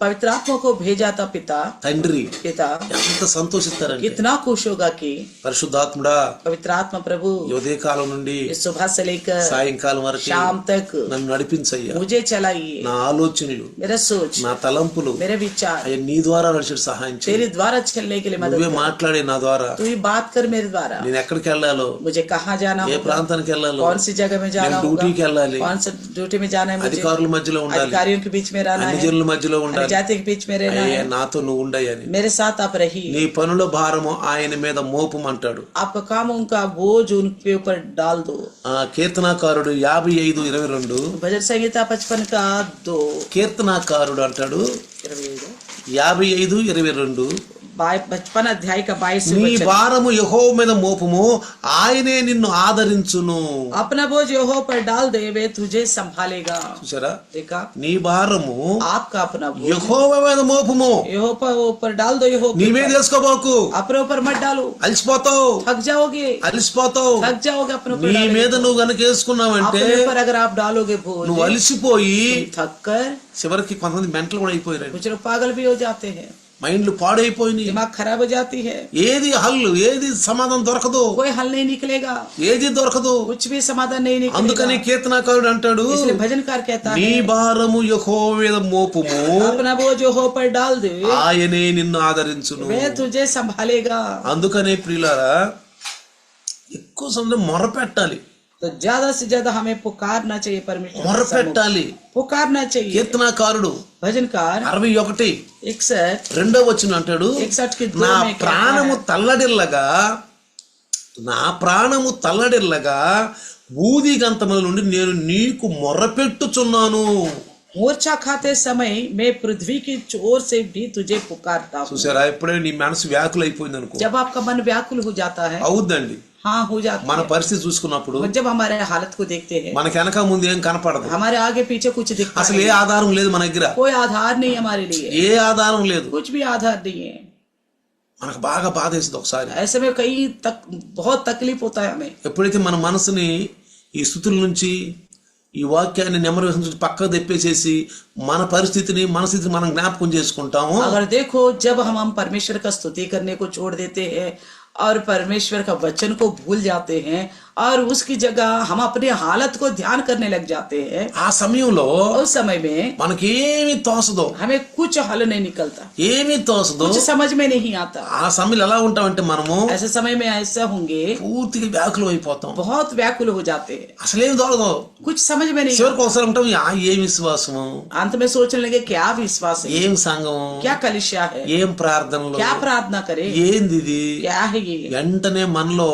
पवित्र आत्मा को भेजा था पिता, తండ్రి पिता ఎంత సంతోషిస్తారంటే, कितना खुश होगा कि పరిశుద్ధాత్ముడా पवित्र आत्मा प्रभु ఈ ఉదయకాలం నుండి इस सुबह से लेकर సాయంకాలం వరకు शाम तक నన్ను నడిపించయ్యా. मुझे चलाइए। నా ఆలోచనలు, मेरा सोच, నా తలంపులు मेरे विचार అయ్యా నీ ద్వారా నడిచి సహాయం చేయి. तेरे द्वारा चलने के लिए मदद నువ్వే कर। మాట్లాడే నా ద్వారా तू ही बात कर मेरे द्वारा। నేను ఎక్కడికి వెళ్ళాలో, मुझे कहाँ जाना ఏ होगा, ప్రాంతానికి వెళ్ళాలో, कौन सी जगह में जाना నేను होगा, డ్యూటీకి వెళ్ళాలి, कौन सा ड्यूटी में जाना है, मुझे అధికారుల మధ్యలో ఉండాలి, अधिकारियों के बीच में रहना అన్ని है, జనుల మధ్యలో ఉండాలి. जाति के बीच में रहना అయ్యా है। నాతో నువ్వు ఉండయ్యని. मेरे साथ आप रहिए। నీ పనుల భారము ఆయన మీద మోపమంటాడు. आपका काम उनका बोझ उनके ऊपर डाल दो। ఆ కీర్తనాకారుడు 55:22 भजन संहिता 55:2 కీర్తనాకారుడు అంటాడు 55:22 55 अध्याय का 22 నీ वचन। భారము యెహోవా మీద మోపము, ఆయనే నిన్ను ఆదరించును. अपना बोझ यहोवा पर डाल दे, वे तुझे संभालेगा। చూసారా, देखा, నీ భారము आपका अपना बोझ యెహోవా మీద మోపము, यहोवा ऊपर डाल दो। यहोवा నీ మీద వేసుకోబోకు, अपने ऊपर मत डालो, అలసిపోతావు, थक जाओगे, అలసిపోతావు. थक जाओगे। अपने ऊपर నీ डालोगे మీద तो। నువ్వు గనక వేసుకున్నావంటే अपने ऊपर अगर आप डालोगे बोझ, నువ్వు అలసిపోయి थक कर చివరికి కొంతమంది మెంటల్ కూడా అయిపోయారు, कुछ लोग पागल भी हो जाते हैं, మైండ్లు పాడైపోయినాయి. दिमाग खराब हो जाती है, ఏది హల్లు, ఏది సమాధానం దొరకదు, कोई हल नहीं निकलेगा, ఏది దొరకదు. कुछ भी समाधान नहीं निकलेगा। అందుకని కీర్తనాకారుడు అంటాడు, इसलिए भजनकार कहता నీ है భారము యెహోవా మీద మోపుము, अपना बोझ यहोवा पर डाल दे, ఆయనే నిన్ను ఆదరించును. वे तुझे संभालेगा। అందుకనే ప్రియులారా, ఎక్కువ సమయం మొర పెట్టాలి. तो ज्यादा से ज्यादा हमें पुकारना चाहिए परमेश्वर के सम्मुख। మొరపెట్టాలి. पुकारना चाहिए। కీర్తనాకారుడు भजनकार 61 61 2వ వచనం అంటాడు, 61 के 2 నా में कहता ప్రాణము है, తల్లడిల్లగా, నా ప్రాణము తల్లడిల్లగా బూది గంతముల నుండి నేను నీకు మొర్రపెట్టుచున్నాను. मूर्छा खाते समय मैं पृथ्वी की चोर से भी तुझे पुकारता हूँ। చూసారా, ఇప్పుడే నీ మనసు వ్యాకులు అయిపోయింది అనుకో. जब आपका मन व्याकुल हो जाता है, అవుద్దండి. हाँ हो जाता మన है। పరిస్థితి చూసుకున్నప్పుడు और जब हमारे हालत को देखते हैं, మనకి వెనక ముందు ఏం కనపడదు. हमारे आगे पीछे कुछ दिखता అసలు ఏ है, ఆధారం లేదు మన దగ్గర. कोई आधार नहीं हमारे लिए, ఏ ఆధారం లేదు. कुछ भी आधार नहीं है। మనకు బాగా బాధ వేస్తుంది ఒకసారి. ऐसे में बहुत तकलीफ होता है हमें। ఎప్పుడైతే మన మనసుని ఈ స్థుతుల నుంచి, ఈ వాక్యాన్ని నెమ్మది నుంచి పక్కకు తెప్పేసేసి మన పరిస్థితిని, మన స్థితిని మనం జ్ఞాపకం చేసుకుంటాము. अगर देखो, जब हम परमेश्वर का स्तुति करने को छोड़ देते हैं और परमेश्वर का वचन को भूल जाते हैं और उसकी जगह हम अपनी हालत को ध्यान करने लग जाते हैं, ఆ సమయంలో उस समय में మనకేమి తోసదు, हमें कुछ हल नहीं निकलता, ఏమీ తోసదు. कुछ समझ में नहीं आता। ఆ సమయంలో ఎలా ఉంటామంటే మనము ऐसे समय में ऐसा होंगे, పూర్తిగా వ్యాకులం అయిపోతాం. बहुत व्याकुल हो जाते हैं, అసలేం తోలదు. कुछ समझ में नहीं। చివరికి ఒకసారి ఉంటాం, ఏం విశ్వాసము, अंत में सोचने लगे क्या विश्वास है, ఏం సంఘం, क्या कलिशा है, ఏం ప్రార్థనలు, क्या प्रार्थना करे, ఏంది ఇది. क्या है ये। వెంటనే మనలో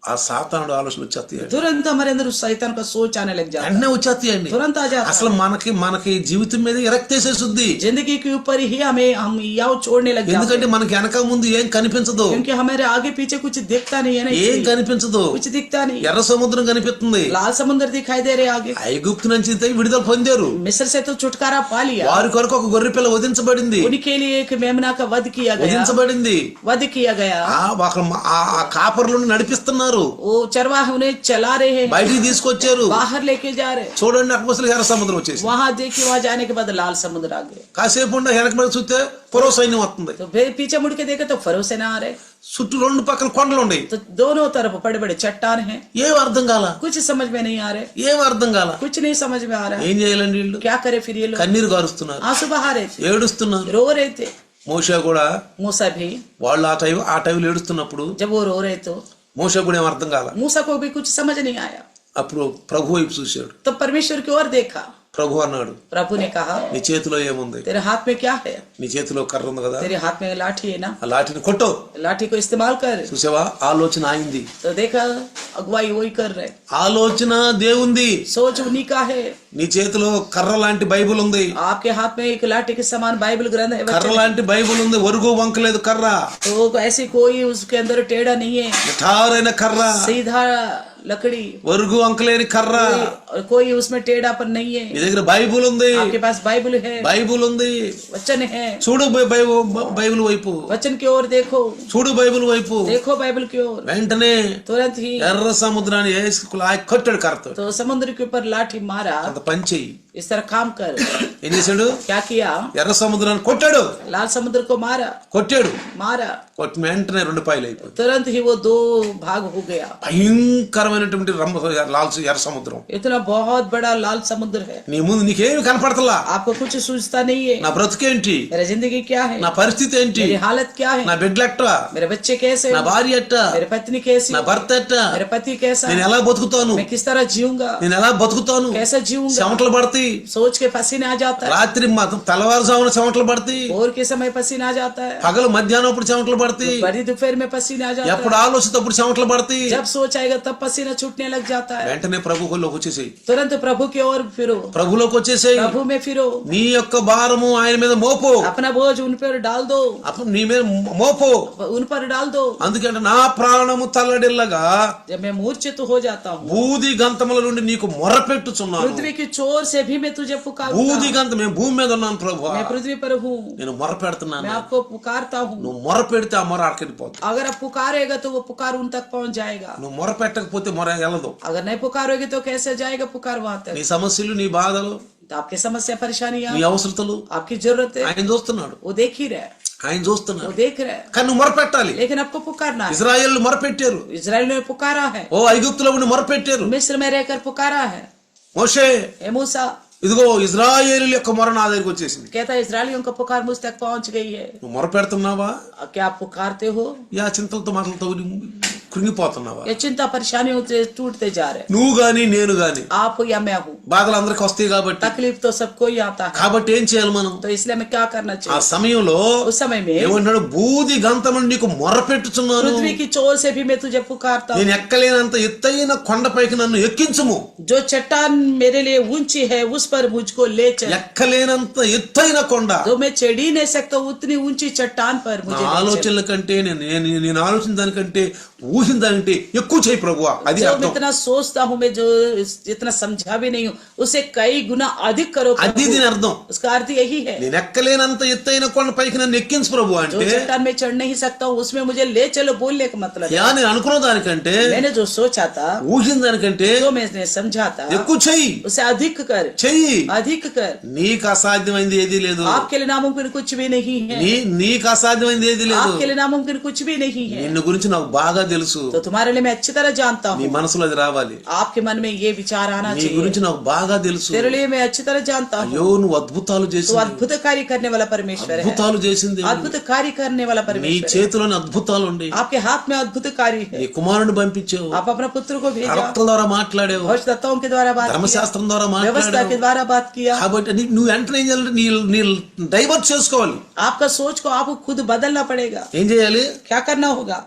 ఆ సాతానుడు ఆలోచన వచ్చేస్తాయండి. तुरंत हमारे अंदर उस शैतान का सोच आने लग जाता है, వెంటనే వచ్చేస్తాయండి. तुरंत आ जाता है। అసలు మనకి జీవితం మీద ఎరక్తేసేస్తుంది. जिंदगी के ऊपर ही हम याव छोड़ने लग जाते ఎందుకంటే మనకి వెనక ముందు ఏం కనిపించదు, हैं, क्योंकि हमारे आगे पीछे कुछ दिखता नहीं है ना, ఏం इसलिए కనిపించదు. कुछ दिखता नहीं। ఎర్ర సముద్రం కనిపిస్తుంది. लाल समुद्र दिखाई दे रहे आगे, ఐగుప్తు నుంచి విడుదల పొందారు. मिस्र से तो छुटकारा पा लिया, వారి కొరకు ఒక గొర్రె పిల్ల వధించబడింది, उनके लिए एक मेमना का वध किया गया, వధించబడింది. वध किया गया। ఆ కాపర్లను నడిపిస్తున్నారు, वो चरवाहे उन्हें चला रहे हैं, బయటికి తీసుకొచ్చారు. बाहर लेके जा रहे हैं। చూడండి, అక్కడ ఎర్ర సముద్రం వచ్చేసి वहां देखिए, वहां जाने के बाद लाल समुद्र आ गए। కాసేపు ఉండ వెనక మీద చూస్తే పొరవ సైన్యం వస్తుంది. तो फिर पीछे मुड़ के देखे तो फरो से ना आ रहे, చుట్టూ రెండు పక్కల కొండలు ఉన్నాయి. तो दोनों तरफ बड़े बड़े चट्टान हैं, ఏం అర్థం కాల, कुछ समझ में नहीं आ रहे, ఏం అర్థం కాల. कुछ नहीं समझ में आ रहा है। ఏం చేయాలండి వీళ్ళు? क्या करे फिर ये लोग? కన్నీరు గారుస్తున్నారు, आंसू बहा रहे थे, ఏడుస్తున్నారు. रो रहे थे। మోషే కూడా मूसा भी వాళ్ళు ఆ టైంలో ఏడుస్తున్నప్పుడు जब वो रो रहे तो మోషే కూడా ఏం అర్థం కాల. मूसा को भी कुछ समझ नहीं आया। అప్పుడు ప్రభు వైపు చూశాడు. तो परमेश्वर की ओर देखा, ప్రభు అన్నాడు, प्रभु ने कहा, నీ చేతిలో ఏముంది? तेरे हाथ में क्या है? నీ చేతిలో కర్ర ఉంది కదా, तेरे हाथ में लाठी है ना, ఆ లాఠీని కొట్టు. लाठी को इस्तेमाल कर। చూసావా, ఆలోచన ఆయింది. तो देखा, अगुवाई वही कर रहे, ఆలోచన దేవుంది. सोच उन्हीं का है। నీ చేతిలో కర్ర లాంటి బైబిల్ ఉంది, आपके हाथ में एक लाठी के समान बाइबल ग्रंथ है, కర్ర లాంటి బైబిల్ ఉంది. ఒరుగు వంకలేదు కర్ర, तो ऐसी कोई उसके अंदर टेढ़ा नहीं है, నిఠారైన కర్ర, सीधा लकड़ी, ఒరుగు వంకలేని కర్ర. कोई उसमें टेढ़ापन नहीं है। నీ దగ్గర బైబిల్ ఉంది, आपके पास बाइबल है, బైబిల్ ఉంది. वचन है, చూడు బైబిల్ వైపు, वचन की ओर देखो, చూడు బైబిల్ వైపు. देखो बाइबल की ओर। వెంటనే तुरंत ही ఎర్ర సముద్రాన్ని కొట్టాడు కర్రతో. तो समुद्र के ऊपर लाठी मारा, అంత పని చెయ్యి. इस तरह काम कर। ఏం చేశాడు? क्या किया? ఎర్ర సముద్రాన్ని కొట్టాడు, लाल समुद्र को मारा, मारा, కొట్టిన వెంటనే రెండు పాయలు అయిపోయింది. तुरंत ही वो दो भाग हो गया। భయంకరమైనటువంటి ఎర్ర సముద్రం. इतना बहुत बड़ा लाल समुद्र है, నీ ముందు నీకేమి కనపడతలా. आपको कुछ सूझता नहीं है। నా బ్రతుకేంటి, मेरा जिंदगी क्या है, నా పరిస్థితి ఏంటి, मेरी हालत क्या है, నా బిడ్డలు ఎట్ట, मेरे बच्चे कैसे, నా భార్య ఎట్ట, मेरे पत्नी कैसी, నా భర్త ఎట్ట, मेरा पति कैसा, నేను ఎలా బతుకుతాను, मैं किस तरह जीऊंगा, నేను ఎలా బతుకుతాను. कैसे जीऊंगा। చెమటలు పడతాయి, सोच के पसीना आ जाता है, రాత్రి తెల్లవారుజామున చెమటలు పడతాయి, भोर के समय पसीना आ जाता है, పగలు మధ్యాహ్నం అప్పుడు చెమటలు పడతాయి, बड़ी दोपहर में पसीना आ जाता ఎప్పుడు ఆలోచిస్తప్పుడు చెమటలు పడతాయి. है, जब सोच आएगा तब पसीना छूटने लग जाता है। వెంటనే ప్రభులోకి వచ్చేసేయి, तुरंत प्रभु की ओर फिरो, ప్రభులోకి వచ్చేసేయి. प्रभु में फिरो, నీ యొక్క భారము ఆయన మీద మోపు, अपना बोझ उन पर डाल दो, అప్పుడు నీ మీద మోపు. उन पर डाल दो। అందుకంటే నా ప్రాణము తల్లడిల్లగా जब मैं मूर्छित हो जाता हूँ, బూది గంతముల నుండి నీకు మొరపెట్టుచున్నాను. पृथ्वी की चोर से भी मैं तुझे पुकारता బూది हूँ। గంత, మేము భూమి మీద ఉన్నాను ప్రభు, मैं पृथ्वी पर हूँ, నేను మొరపెడుతున్నాను. मैं आपको पुकारता हूँ। నువ్వు మొరపెడితే ఆ మొర అక్కడిపోతుంది. अगर आप पुकारेगा तो वो पुकार उन तक पहुंच जाएगा, నువ్వు మొరపెట్టకపోతే మొర వెళ్ళదు. अगर नहीं पुकारोगे तो कैसे जाएगा पुकार वहां तक। నీ సమస్యలు, నీ బాధలు, तो आपकी समस्या परेशानियां, నీ అవసరతలు आपकी जरूरत है, ఆయన చూస్తున్నాడు, वो देख ही रहे, ఆయన वो చూస్తున్నాడు. देख रहे, కానీ నువ్వు మొరపెట్టాలి. लेकिन आपको पुकारना है। ఇజ్రాయేల్ మొరపెట్టారు, इजराइल ने पुकारा है, ఓ ఐగుప్తులో ఉండి మొరపెట్టారు. मिस्र में रहकर पुकारा है। మోషే, हे मूसा, ఇదిగో ఇజ్రాయేలు యొక్క మొర నా దగ్గరికి వచ్చేసింది. कहता है इजरायलियों का पुकार मुझ तक पहुंच गई है। నువ్వు మొరపెడుతున్నావా? क्या आप पुकारते हो? యా చింతలతో మాటలతో కృంగిపోతున్నావా? या चिंता परेशानियों से टूटते जा रहे हैं, నువ్వు గాని నేను గాని आप हो या मैं हूँ, బాధలు అందరికి వస్తాయి కాబట్టి तकलीफ तो सबको ही आता है। కాబట్టి ఏం చేయాలి మనం? तो इसलिए हमें क्या करना ఆ चाहिए? సమయంలో उस समय में ఏమంటాడు? బూది గంతమని నీకు మొర్రపెట్టుచున్నాను, पृथ्वी की चोर से भी मैं तुझे पुकारता हूँ, నేను ఎక్కలేనంత ఎత్తైన కొండపైకి నన్ను ఎక్కించుము. जो चट्टान मेरे लिए ऊंची है उस पर मुझको ले चल, ఎక్కలేనంత ఎత్తైన కొండ. जो मैं चढ़ ही नहीं सकता उतनी ऊंची चट्टान पर నా मुझे ले चल। ఆలోచనల కంటే నేను ఆలోచన దానికంటే ఊహిన దానికంటే ఎక్కువ చేయి ప్రభువా. అది जो मैं అర్థం. इतना सोचता हूँ, मैं जो इतना समझा भी नहीं हूँ, उसे कई गुना अधिक करो అది प्रभु। దీని అర్థం. उसका अर्थ यही है, నేను ఎక్కలేనంత ఎత్తైన కొండపైకి నన్ను ఎక్కించు ప్రభు जो అంటే चट्टान में चढ़ नहीं सकता हूँ उसमें मुझे ले चलो बोलने का मतलब है। యా నేను అనుకున్న దానికంటే मैंने जो सोचा था, ఊహిన దానికంటే जो मैंने समझा था, ఎక్కువ చెయ్యి उसे अधिक कर, చెయ్యి. अधिक कर। నీకు అసాధ్యమైంది ఏదీ లేదు. आपके लिए नामुमकिन कुछ भी नहीं है, నీకు అసాధ్యమైంది ఏదీ లేదు. आपके लिए नामुमकिन कुछ भी नहीं है। నిన్ను గురించి నాకు బాగా తెలుసు. तो तुम्हारे लिए मैं अच्छी तरह जानता నీ हूँ, మనసులో అది రావాలి. आपके मन में ये विचार आना నీ चाहिए, గురించి నాకు బాగా తెలుసు. तेरे लिए मैं अच्छी तरह जानता हूँ। అయ్యో నువ్వు అద్భుతాలు तो చేసింది, अद्भुत कार्य करने वाला परमेश्वर है, అద్భుతాలు చేసింది. अद्भुत कार्य करने वाला నీ परमेश्वर है। చేతిలోని అద్భుతాలు ఉండి आपके हाथ में अद्भुत कार्य నీ है, కుమారుని పంపించావు, आप अपना पुत्र को भेजा, ప్రవక్తల ద్వారా మాట్లాడావు, भविष्यवक्ताओं के द्वारा बात किया, ధర్మశాస్త్రం ద్వారా व्यवस्था के మాట్లాడావు. द्वारा बात किया। కాబట్టి నువ్వు వెంటనే ఏం చేయాలంటే నీ డైవర్ట్ చేసుకోవాలి. आपका सोच को आपको खुद बदलना पड़ेगा। ఏం చేయాలి? क्या करना होगा?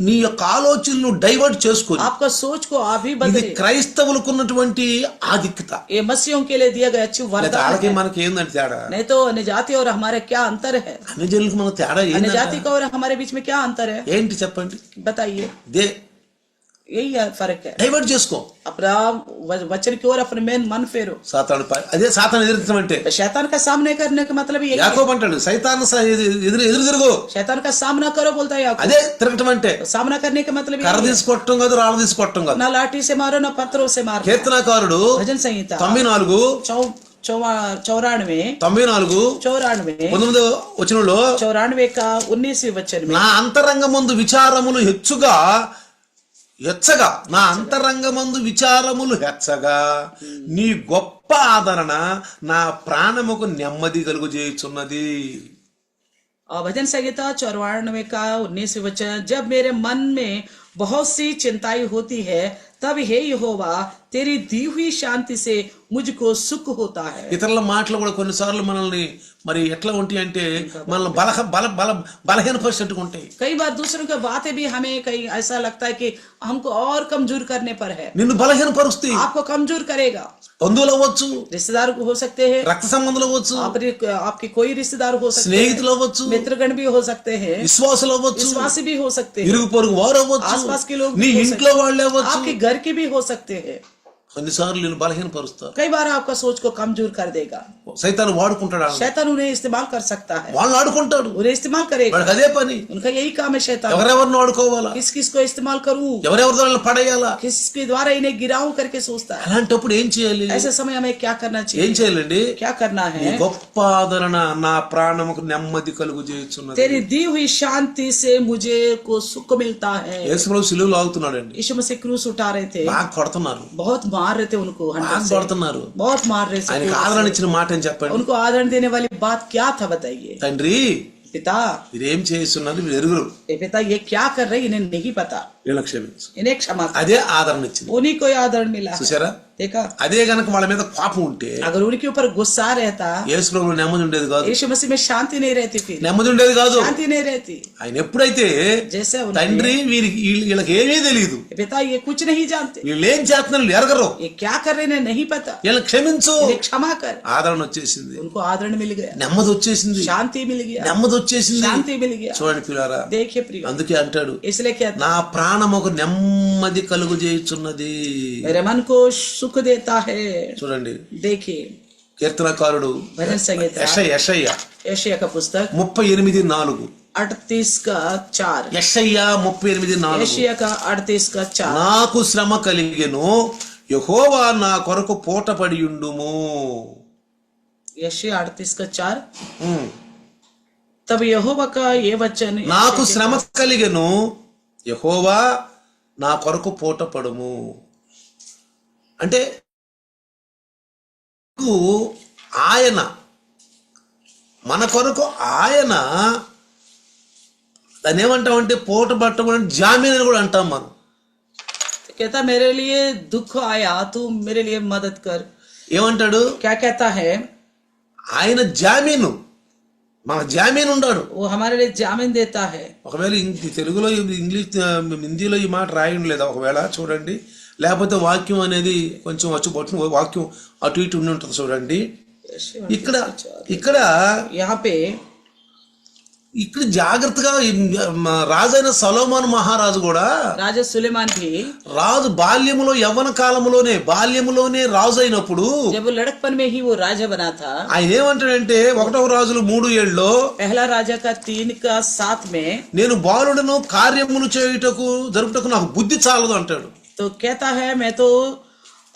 నీ యొక్క ఆలోచనలు డైవర్ట్ చేసుకొని, आपका सोच को आप ही ఇది बदले। క్రైస్తవులకు ఉన్నటువంటి ఆధిక్యత. ये मसीहों के लिए दिया गया अच्छी वरदान వాళ్ళకి है। మనకి ఏందంటే తేడా? नहीं तो अन्य जाति और हमारे क्या अंतर है? అన్ని జనులకు మన తేడా अन्य जाति ఏంటి? का और हमारे बीच में क्या अंतर है? ఏంటి చెప్పండి? बताइए। यही फर्क है। డైవర్ట్ చేసుకో. अपना वचन की ओर अपने मन फेरो। సాతాను అదే సాతాను ఎదుర్కొనడం అంటే. तो शैतान का सामने करने का मतलब यही है। యాకోబు అంటాడు సైతాను ఎదురు తిరుగు. शैतान का सामना करो बोलता है याकूब। అదే తిరగటం అంటే. तो सामना करने का मतलब కర్ర यही है। తీసుకొట్టడం కాదు, రాళ్ళు తీసుకొట్టడం కాదు. ना लाठी से मारो ना पत्थरों से मारो। కీర్తనకారుడు भजन संहिता 94 94 19వ వచనంలో 94 का 19वें वचन में, నా అంతరంగమందు విచారములు హెచ్చగా నా అంతరంగమందు విచారములు హెచ్చగా నీ గొప్ప ఆదరణ నా ప్రాణముకు నెమ్మది కలుగజేయుచున్నది. भजन संहिता 94 का 19वें वचन, जब मेरे मन में बहुत सी चिंताएं होती है तब हे यहोवा तेरी दी हुई शांति से मुझको सुख होता है। ఇతరుల మాటలు కూడా కొన్నిసార్లు మనల్ని మరి ఎట్లా ఉంటాయి అంటే మనల్ని బలహీనపరిచేట్టుగా ఉంటాయి. कई बार दूसरों की बातें भी हमें कहीं ऐसा लगता है कि हमको और कमजोर करने पर है। నిన్ను బలహీనపరుస్తాయి. आपको कमजोर करेगा। బంధువులు అవ్వచ్చు, रिश्तेदार हो सकते हैं, రక్త సంబంధులు అవ్వచ్చు, आपके कोई रिश्तेदार हो सकते हैं, స్నేహితులు అవ్వచ్చు, मित्रगण भी हो सकते हैं, విశ్వాసులు అవ్వచ్చు, विश्वासी भी हो सकते हैं, ఇరుగు పొరుగు వారు అవ్వచ్చు, आसपास के लोग నీ भी हो ఇంట్లో सकते వాళ్ళే हैं, అవ్వచ్చు. आपके घर के भी हो सकते हैं। కొన్నిసార్లు నేను బలహీనపరుస్తారు. कई बार आपका सोच को कमजोर कर देगा। సైతాను వాడుకుంటాడు, शैतान उन्हें इस्तेमाल कर सकता है, వాళ్ళని ఆడుకుంటాడు. उन्हें इस्तेमाल करेगा। వాడికి అదే పని. उनका यही काम है शैतान, ఎవరెవరిని ఆడుకోవాలా, किस किस को इस्तेमाल करूं, ఎవరెవరితో పడేయాలా. किसके द्वारा इन्हें गिराऊं करके सोचता है। అలాంటప్పుడు ఏం చేయాలి? ऐसे समय हमें क्या करना ఏం चाहिए? చేయాలండి? क्या करना నీ है? గొప్ప ఆదరణ నా ప్రాణముకు నెమ్మది కలుగు చేయుచున్నది. तेरी दी हुई शांति से मुझे को सुख मिलता है। యేసుప్రభు సిలువలో ఆగుతున్నాడండి. यीशु मसीह क्रूस उठा रहे थे, బాగా కొడుతున్నారు, बहुत मार रहे थे उनको, బాగా हंड्रेड से కొడుతున్నారు. बहुत मार रहे थे। ఆయనకు ఆదరణ ఇచ్చిన మాట అని చెప్పండి. उनको आदरण देने वाली बात क्या था बताइए? తండ్రి पिता, మీరేం చేస్తున్నారు మీరు ఎరుగురు, ये पिता ये क्या कर रहे इन्हें नहीं पता, వీళ్ళ క్షమించు. इन्हें क्षमा कर। అదే ఆదరణ ఇచ్చింది. उन्हीं को ये आदरण मिला है। చూసారా? देखा? అదే గనక వాళ్ళ మీద కోపం ఉంటే अगर उनके ऊपर गुस्सा रहता, యేసుప్రభులో నెమ్మది ఉండేది కాదు, यीशु मसीह में शांति नहीं रहती, फिर నెమ్మది ఉండేది కాదు. शांति नहीं रहती। ఆయన ఎప్పుడైతే जैसे తండ్రి వీళ్ళకి ఏమీ తెలియదు, पिता ये कुछ नहीं जानते, వీళ్ళు ఏం చేస్తున్నారు ఎరగరు, ये क्या कर रहे हैं नहीं पता, వీళ్ళని క్షమించు. इन्हें क्षमा कर। ఆదరణ వచ్చేసింది, उनको आदरण मिल गया, నెమ్మది వచ్చేసింది, शांति मिल गया, నెమ్మది వచ్చేసింది. शांति मिल गया। చూడండి పిల్లారా, देखिए प्रिय, అందుకే అంటాడు इसलिए क्या నా ప్రాణముకు నెమ్మది కలుగు చేయుచున్నది. मेरे मन को सुख देता है। చూడండి देखिए కీర్తనకారుడు भजन संहिता యెషయా यशायाह का पुस्तक 38:4 38 का 4, యెషయా 38:4 यशायाह का 38 का 4, నాకు శ్రమ కలిగెను యెహోవా నా కొరకు పోటపడి ఉండుము. यशायाह 38 का 4, तब यहोवा का ये वचन, నాకు శ్రమ కలిగెను యెహోవా నా కొరకు పోటపడుము. అంటే ఆయన మన కొరకు ఆయన దాన్ని ఏమంటామంటే పూట పట్టమని జామీన్ అని కూడా అంటాం మనం. तो कहता मेरे लिए दुख आया, तू मेरे लिए मदद कर. ఏమంటాడు? क्या कहता है? ఆయన జామీను, మన జామీన్ ఉన్నాడు. वो हमारे लिए जामीन देता है. ఒకవేళ తెలుగులో ఇంగ్లీష్ హిందీలో ఈ మాట రాయడం లేదా ఒకవేళ చూడండి, లేకపోతే వాక్యం అనేది కొంచెం వచ్చి వాక్యం అటు ఇటు ఉండి ఉంటుంది చూడండి. ఇక్కడ यहाँ पे ఇక్కడ జాగ్రత్తగా రాజైన సొలొమోను మహారాజు కూడా, రాజా సులేమాన్ भी రాజు బాల్యములో యవ్వన కాలములోనే రాజు అయినప్పుడు जब वो लड़कपन में ही वो राजा बना था, ఆయన ఏమంటాడంటే 1వ రాజులు 3:7 पहला राजा का 3:7 में నేను బాలుడను కార్యములు జరుపుటకు నాకు బుద్ధి చాలదు అంటాడు. तो कहता है मैं तो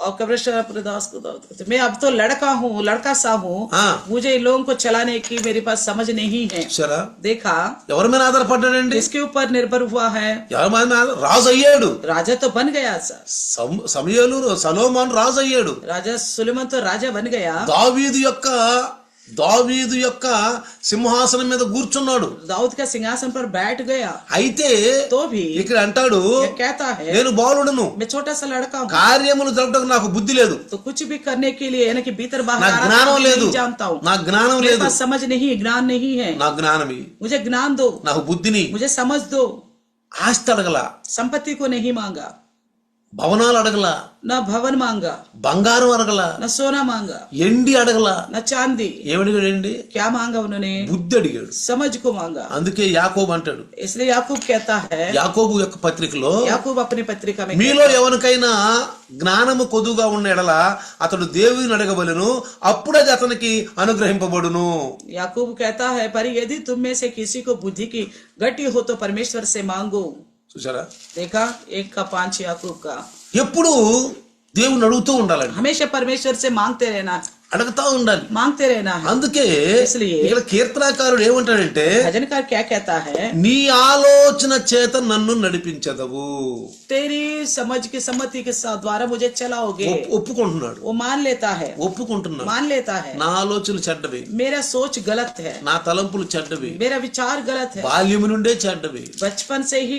और मैं अब तो लड़का सा हूँ, मुझे इन लोगों को चलाने की मेरे पास समझ नहीं है. సరే, देखा ఎవరి మీద ఆధారపడ్డాడండి? इसके ऊपर निर्भर हुआ है. ఎవరి మీద రాజు అయ్యాడు. राजा तो बन गया सर. సమూయేలు సొలొమోను రాజు అయ్యాడు. राजा सुलेमान तो राजा बन गया. దావీదు యొక్క సింహాసనం మీద కూర్చున్నాడు. दाऊद का सिंहासन पर बैठ गया. అయితే तो भी ఇక్కడ అంటాడు, कहता है నేను బాలుడను, मैं छोटा सा लड़का हूँ, కార్యములు జరుపుటకు నాకు బుద్ధి లేదు, तो कुछ भी करने के लिए यानी कि भीतर बाहर నాకు జ్ఞానం లేదు, जानता हूँ, నాకు జ్ఞానం मेरे లేదు, पास समझ नहीं, ज्ञान नहीं है, నాకు జ్ఞానమి, मुझे ज्ञान दो, నాకు బుద్ధిని. मुझे समझ दो. ఆస్తి అడగల, संपत्ति को नहीं मांगा, భవనాలు అడగల, न भवन मांगा, బంగారం అడగల, न सोना मांगा, ఎండి అడగల. न चांदी. ఏమడిగాడండి? क्या मांगा उन्होंने? బుద్ధి అడిగాడు. समझ को मांगा. అందుకే యాకోబు అంటాడు, इसलिए याकूब कहता है, యాకోబు యొక్క పత్రికలో, याकूब अपनी पत्रिका में మీలో ఎవరికైనా జ్ఞానము కొదువుగా ఉన్న ఎడల అతడు దేవుని అడగవలెను, అప్పుడది అతనికి అనుగ్రహింపబడును. याकूब कहता है, पर यदि तुम में से किसी को बुद्धि की गति हो तो परमेश्वर से मांगो. చూసారా? देखा 1:5 याकूब का. ఎప్పుడు దేవుని అడుగుతూ ఉండాలండి, हमेशा परमेश्वर से मांगते रहना, అడుగుతా ఉండాలి. मांगते रहना है. అందుకే इसलिए ఇక్కడ కీర్తనాకారుడు ఏమంటాడంటే, भजनकार क्या कहता है? నీ ఆలోచన చేత నన్ను నడిపించదవు. तेरी समझ की सम्मति के साथ द्वारा मुझे चलाओगे. ఒప్పుకుంటున్నాడు, वो मान लेता है, ఒప్పుకుంటున్నాడు. मान लेता है, నా ఆలోచనలు చెడ్డవి, मेरा सोच गलत है, నా తలంపులు చెడ్డవి, मेरा विचार गलत है, బాల్యము నుండే చెడ్డవి, बचपन से ही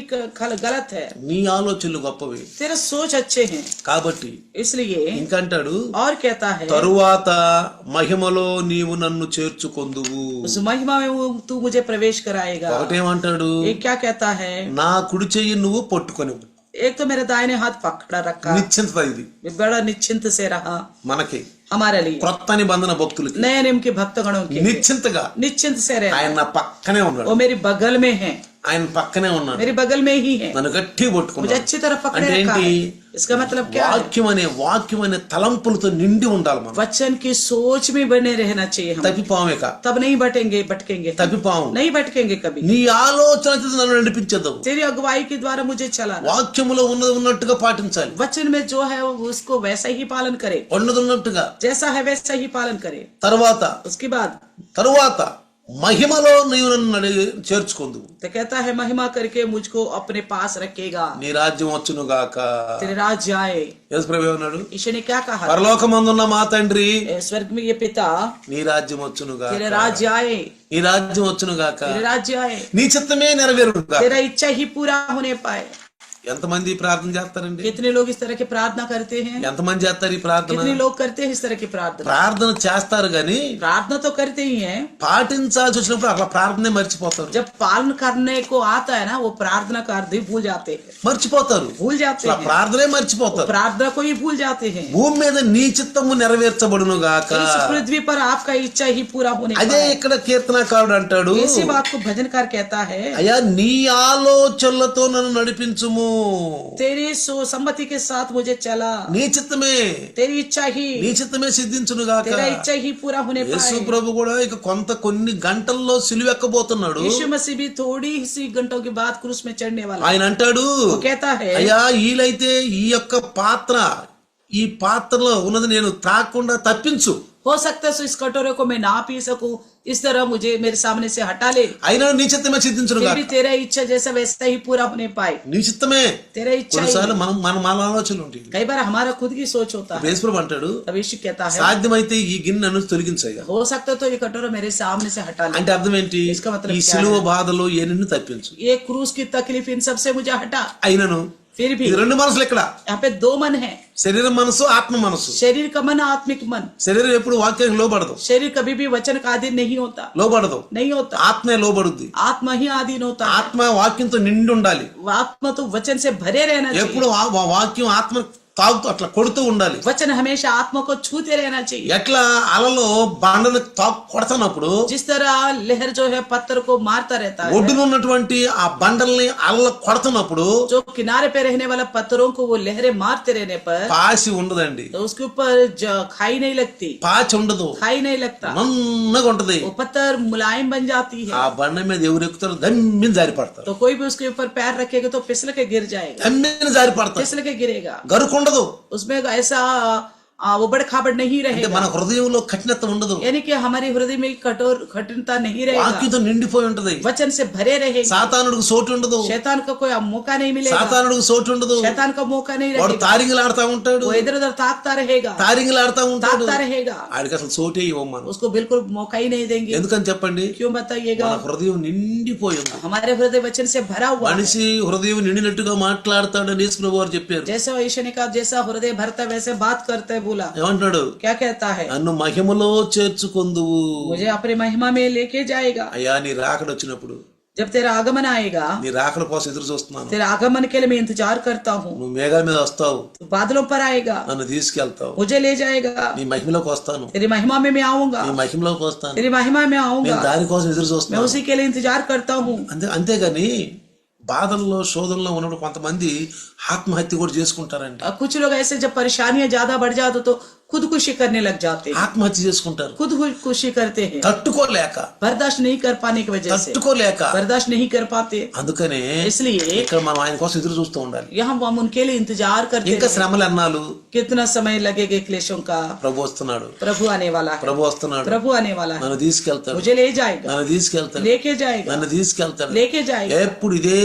गलत है, నీ ఆలోచనలు గొప్పవి. तेरा सोच अच्छे हैं. కాబట్టి इसलिए ఇంకంటాడు, और कहता है, తరువాత మహిమలో నీవు నన్ను చేర్చుకొందువు. उस महिमा में तू मुझे प्रवेश कराएगा. ఒకటేమంటాడు, ये क्या कहता है? నా కుడి చెయ్యి నువ్వు పట్టుకొని. एक तो मेरे दाहिने हाथ पकड़ा रखा, నిశ్చింత ఇది बड़ा निश्चिंत से रहा మనకి, हमारे लिए, క్రొత్త నిబంధన భక్తులకి नए नियम के भक्तगणों के लिए నిశ్చింతగా निश्चिंत से रहे. ఆయన నా పక్కనే ఉన్నాడు, वो मेरी बगल में है, ఆయన పక్కనే ఉన్నాడు, मेरी बगल में ही है, నన్ను గట్టి मुझे పట్టుకున్నాడు. अच्छी तरह पकड़े అంటే रखा ఏంటి? है. इसका मतलब क्या है? వాక్యం అనే తలంపులతో నిండి ఉండాలి మనం. वचन की सोच में बने रहना चाहिए हम, తప్పిపోవేక, तब नहीं भटकेंगे, తప్పిపోవు. नहीं भटकेंगे कभी. నీ ఆలోచన చేత నన్ను నడిపించదు. तेरी अगुवाई के द्वारा मुझे चलाना. వాక్యములో ఉన్నది ఉన్నట్టుగా పాటించాలి, वचन में जो है वो उसको वैसा ही पालन करे, ఉన్నది ఉన్నట్టుగా. जैसा है वैसा ही पालन करे. उसके बाद తరువాత మహిమలో నీవు నన్ను చేర్చుకొందువు. तो कहता है महिमा करके मुझको अपने पास रखेगा, నీ రాజ్యం వచ్చును గాక. तेरे राज्य आए. యేసుప్రభు అన్నాడు, ईश्वर ने क्या कहा? పరలోకమందున్న మా తండ్రి, स्वर्ग में ये पिता, నీ రాజ్యం వచ్చును గాక, तेरे राज्य आए, నీ రాజ్యం వచ్చును గాక, तेरे राज्य आए, నీ చిత్తమే నెరవేరును గాక. तेरा इच्छा ही पूरा होने पाए. ఎంతమంది ప్రార్థన చేస్తారండి? कितने लोग इस तरह की प्रार्थना करते हैं? ఎంతమంది చేస్తారు ఈ ప్రార్థన? कितने लोग करते हैं इस तरह की प्रार्थना? ప్రార్థన చేస్తారు గాని प्रार्थना तो करते ही हैं, పాటించాల్సి వచ్చినప్పుడు అట్లా ప్రార్థనే మర్చిపోతారు. जब पालन करने को आता है ना, वो प्रार्थना का अर्थ ही भूल जाते हैं, మర్చిపోతారు, भूल जाते అట్లా हैं, ప్రార్థనే మర్చిపోతారు. प्रार्थना को ही भूल जाते हैं. భూమి మీద నీ చిత్తము నెరవేర్చబడును గాక. इस पृथ्वी पर आपका इच्छा ही पूरा होने అదే पाए. ఇక్కడ కీర్తనకారుడు అంటాడు, इसी बात को भजनकार कहता है, అయ్యా నీ ఆలోచనలతో నన్ను నడిపించుము. तेरी सम्मति के साथ मुझे चला, నీ చిత్తమే, तेरी इच्छा ही, నీ చిత్తమే సిద్ధించును గాక. तेरा इच्छा ही पूरा होने యేసు पाए. ప్రభు కూడా ఇక కొన్ని గంటల్లో సిలువెక్కబోతున్నాడు. यीशु मसीह भी थोड़ी सी घंटों के बाद क्रूस में चढ़ने वाला. ఆయన అంటాడు, वो कहता है, అయ్యా వీలైతే ఈ యొక్క పాత్ర, ఈ పాత్రలో ఉన్నది నేను తాకుండా తప్పించు. हो सकता है इस कटोरे को मैं ना पी सकूं, इस तरह मुझे मेरे सामने से हटा ले, అయినా నీ చిత్తమే సిద్ధించును फिर గాక. भी तेरा इच्छा जैसा वैसा ही पूरा होने पाए. నీ చిత్తమే. तेरा इच्छा ही. కొన్నిసార్లు మన ఆలోచనలు ఉంటాయి. कई बार हमारा खुद की सोच होता है. యేసుప్రభు అంటాడు, तब यीशु कहता है సాధ్యమైతే ఈ గిన్నెను తొలగించయ్యా. हो सकता तो ये कटोरा मेरे सामने से हटा ले. అంటే అర్థం ఏంటి? इसका मतलब ఈ क्या సిలువ है? బాధలు ఎన్ని తప్పించు. ये क्रूस की तकलीफ इन सबसे मुझे हटा. అయినను फिर भी ఇది రెండు మనసులు ఇక్కడ. यहाँ पे दो मन है, శరీరం మనసు, ఆత్మ మనసు. शरीर का मन, आत्मिक मन. శరీరం ఎప్పుడు వాక్యానికి లోబడదు, शरीर कभी भी वचन का अधीन नहीं होता, లోబడదు. नहीं होता. ఆత్మే లోబడుద్ది. आत्मा ही अधीन होता है. ఆత్మ వాక్యంతో నిండి ఉండాలి. आत्मा तो वचन से भरे रहना ఎప్పుడు चाहिए. వాక్యం ఆత్మ తాగుతూ అట్లా కొడుతూ ఉండాలి. वचन हमेशा आत्मा को छूते रहना चाहिए. ఎట్లా అలలో బండను కొడుతున్నప్పుడు जिस तरह लहर जो है पत्थर को मारता रहता है, ఒడ్డున ఉన్నటువంటి ఆ బండల్ని అలల కొడుతున్నప్పుడు जो किनारे पे रहने वाला पत्थरों को वो लहरें मारते रहने पर పాసి ఉండదండి. तो उसके ऊपर खाई नहीं लगती, పాచి ఉండదు, खाई नहीं लगता. నన్నగా ఉంటది. वो पत्थर मुलायम बन जाती ఆ है. బండ మీద ఎవరు ఎక్కుతారో దమ్మిని జారి పడతారు. तो कोई भी उसके ऊपर पैर रखेगा तो फिसल के गिर जाएगा, దమ్మిని జారి పడతారు. फिसल के गिरेगा. గరుకుండదు. उसमें ऐसा उबड़ खाबड़ नहीं అంటే रहेगा. మన హృదయంలో కఠినత ఉండదు. यानी कि हमारे हृदय में कठिनता नहीं रहेगा, వాక్యంతో నిండిపోయి ఉంటది. वचन से भरे रहेगा. సాతానుడికి సోటు ఉండదు. शैतान का कोई मौका नहीं मिलेगा, సాతానుడికి సోటు ఉండదు. शैतान का मौका नहीं వాడు रहेगा. తారింగిలాడుతా ఉంటాడు, वो इधर उधर ताकता रहेगा, తారింగిలాడుతా ఉంటాడు. ताकता रहेगा. ఆడికి అసలు సోటే ఇవ్వం మనం. उसको बिल्कुल मौका ही नहीं देंगे. ఎందుకని చెప్పండి? क्यों बताइएगा? మన హృదయం నిండిపోయి ఉంది. हमारे हृदय वचन से भरा हुआ है. మనిషి హృదయం నిండినట్టుగా మాట్లాడతాడని యేసుప్రభు వారు చెప్పారు. जैसे ईश्वर ने कहा जैसा हृदय भरता वैसे बात करता है, बोला. ఏమంటాడు? क्या कहता है? నన్ను మహిమలో చేర్చుకొందువు. मुझे अपनी महिमा में लेके जाएगा. అయ్యా నీ రాకడ వచ్చినప్పుడు, जब तेरा आगमन आएगा, నీ రాకడ కోసం ఎదురు చూస్తున్నాను. तेरा आगमन के लिए मैं इंतजार करता हूँ. నువ్వు మేఘాల మీద వస్తావు, तो बादलों पर आएगा, నన్ను తీసుకెళ్తావు. मुझे ले जाएगा. నీ మహిమలోకి వస్తాను, तेरी महिमा में मैं आऊंगा, నీ మహిమలోకి వస్తాను. तेरी महिमा में నేను आऊंगा. దానికోసం ఎదురు मैं చూస్తున్నాను. उसी के लिए इंतजार करता हूँ. అంతేగాని బాధల్లో శోధనలో ఉన్నప్పుడు కొంతమంది ఆత్మహత్య కూడా చేసుకుంటారండి. कुछ लोग ऐसे जब परेशानियां ज्यादा बढ़ जाते तो खुदकुशी करने लग जाते हैं, ఆత్మహత్య చేసుకుంటారు. खुदकुशी करते हैं, తట్టుకోలేక, बर्दाश्त नहीं कर पाने की वजह से, తట్టుకోలేక. बर्दाश्त नहीं कर पाते. అందుకనే इसलिए ఇక్కడ మనం ఆయన కోసం ఎదురు చూస్తూ ఉండాలి. यहाँ हम उनके लिए इंतजार करते ఇంకా हैं. శ్రమలు అన్నాలు. कितना समय लगेगा क्लेशों का? ప్రభు వస్తున్నాడు, प्रभु आने वाला है, ప్రభు వస్తున్నాడు. प्रभु आने वाला है. నన్ను తీసుకెళ్తాడు, मुझे ले जाएगा, నన్ను తీసుకెళ్తాడు, लेके जाएगा, నన్ను తీసుకెళ్తాడు. लेके जाएगा. ఎప్పుడు ఇదే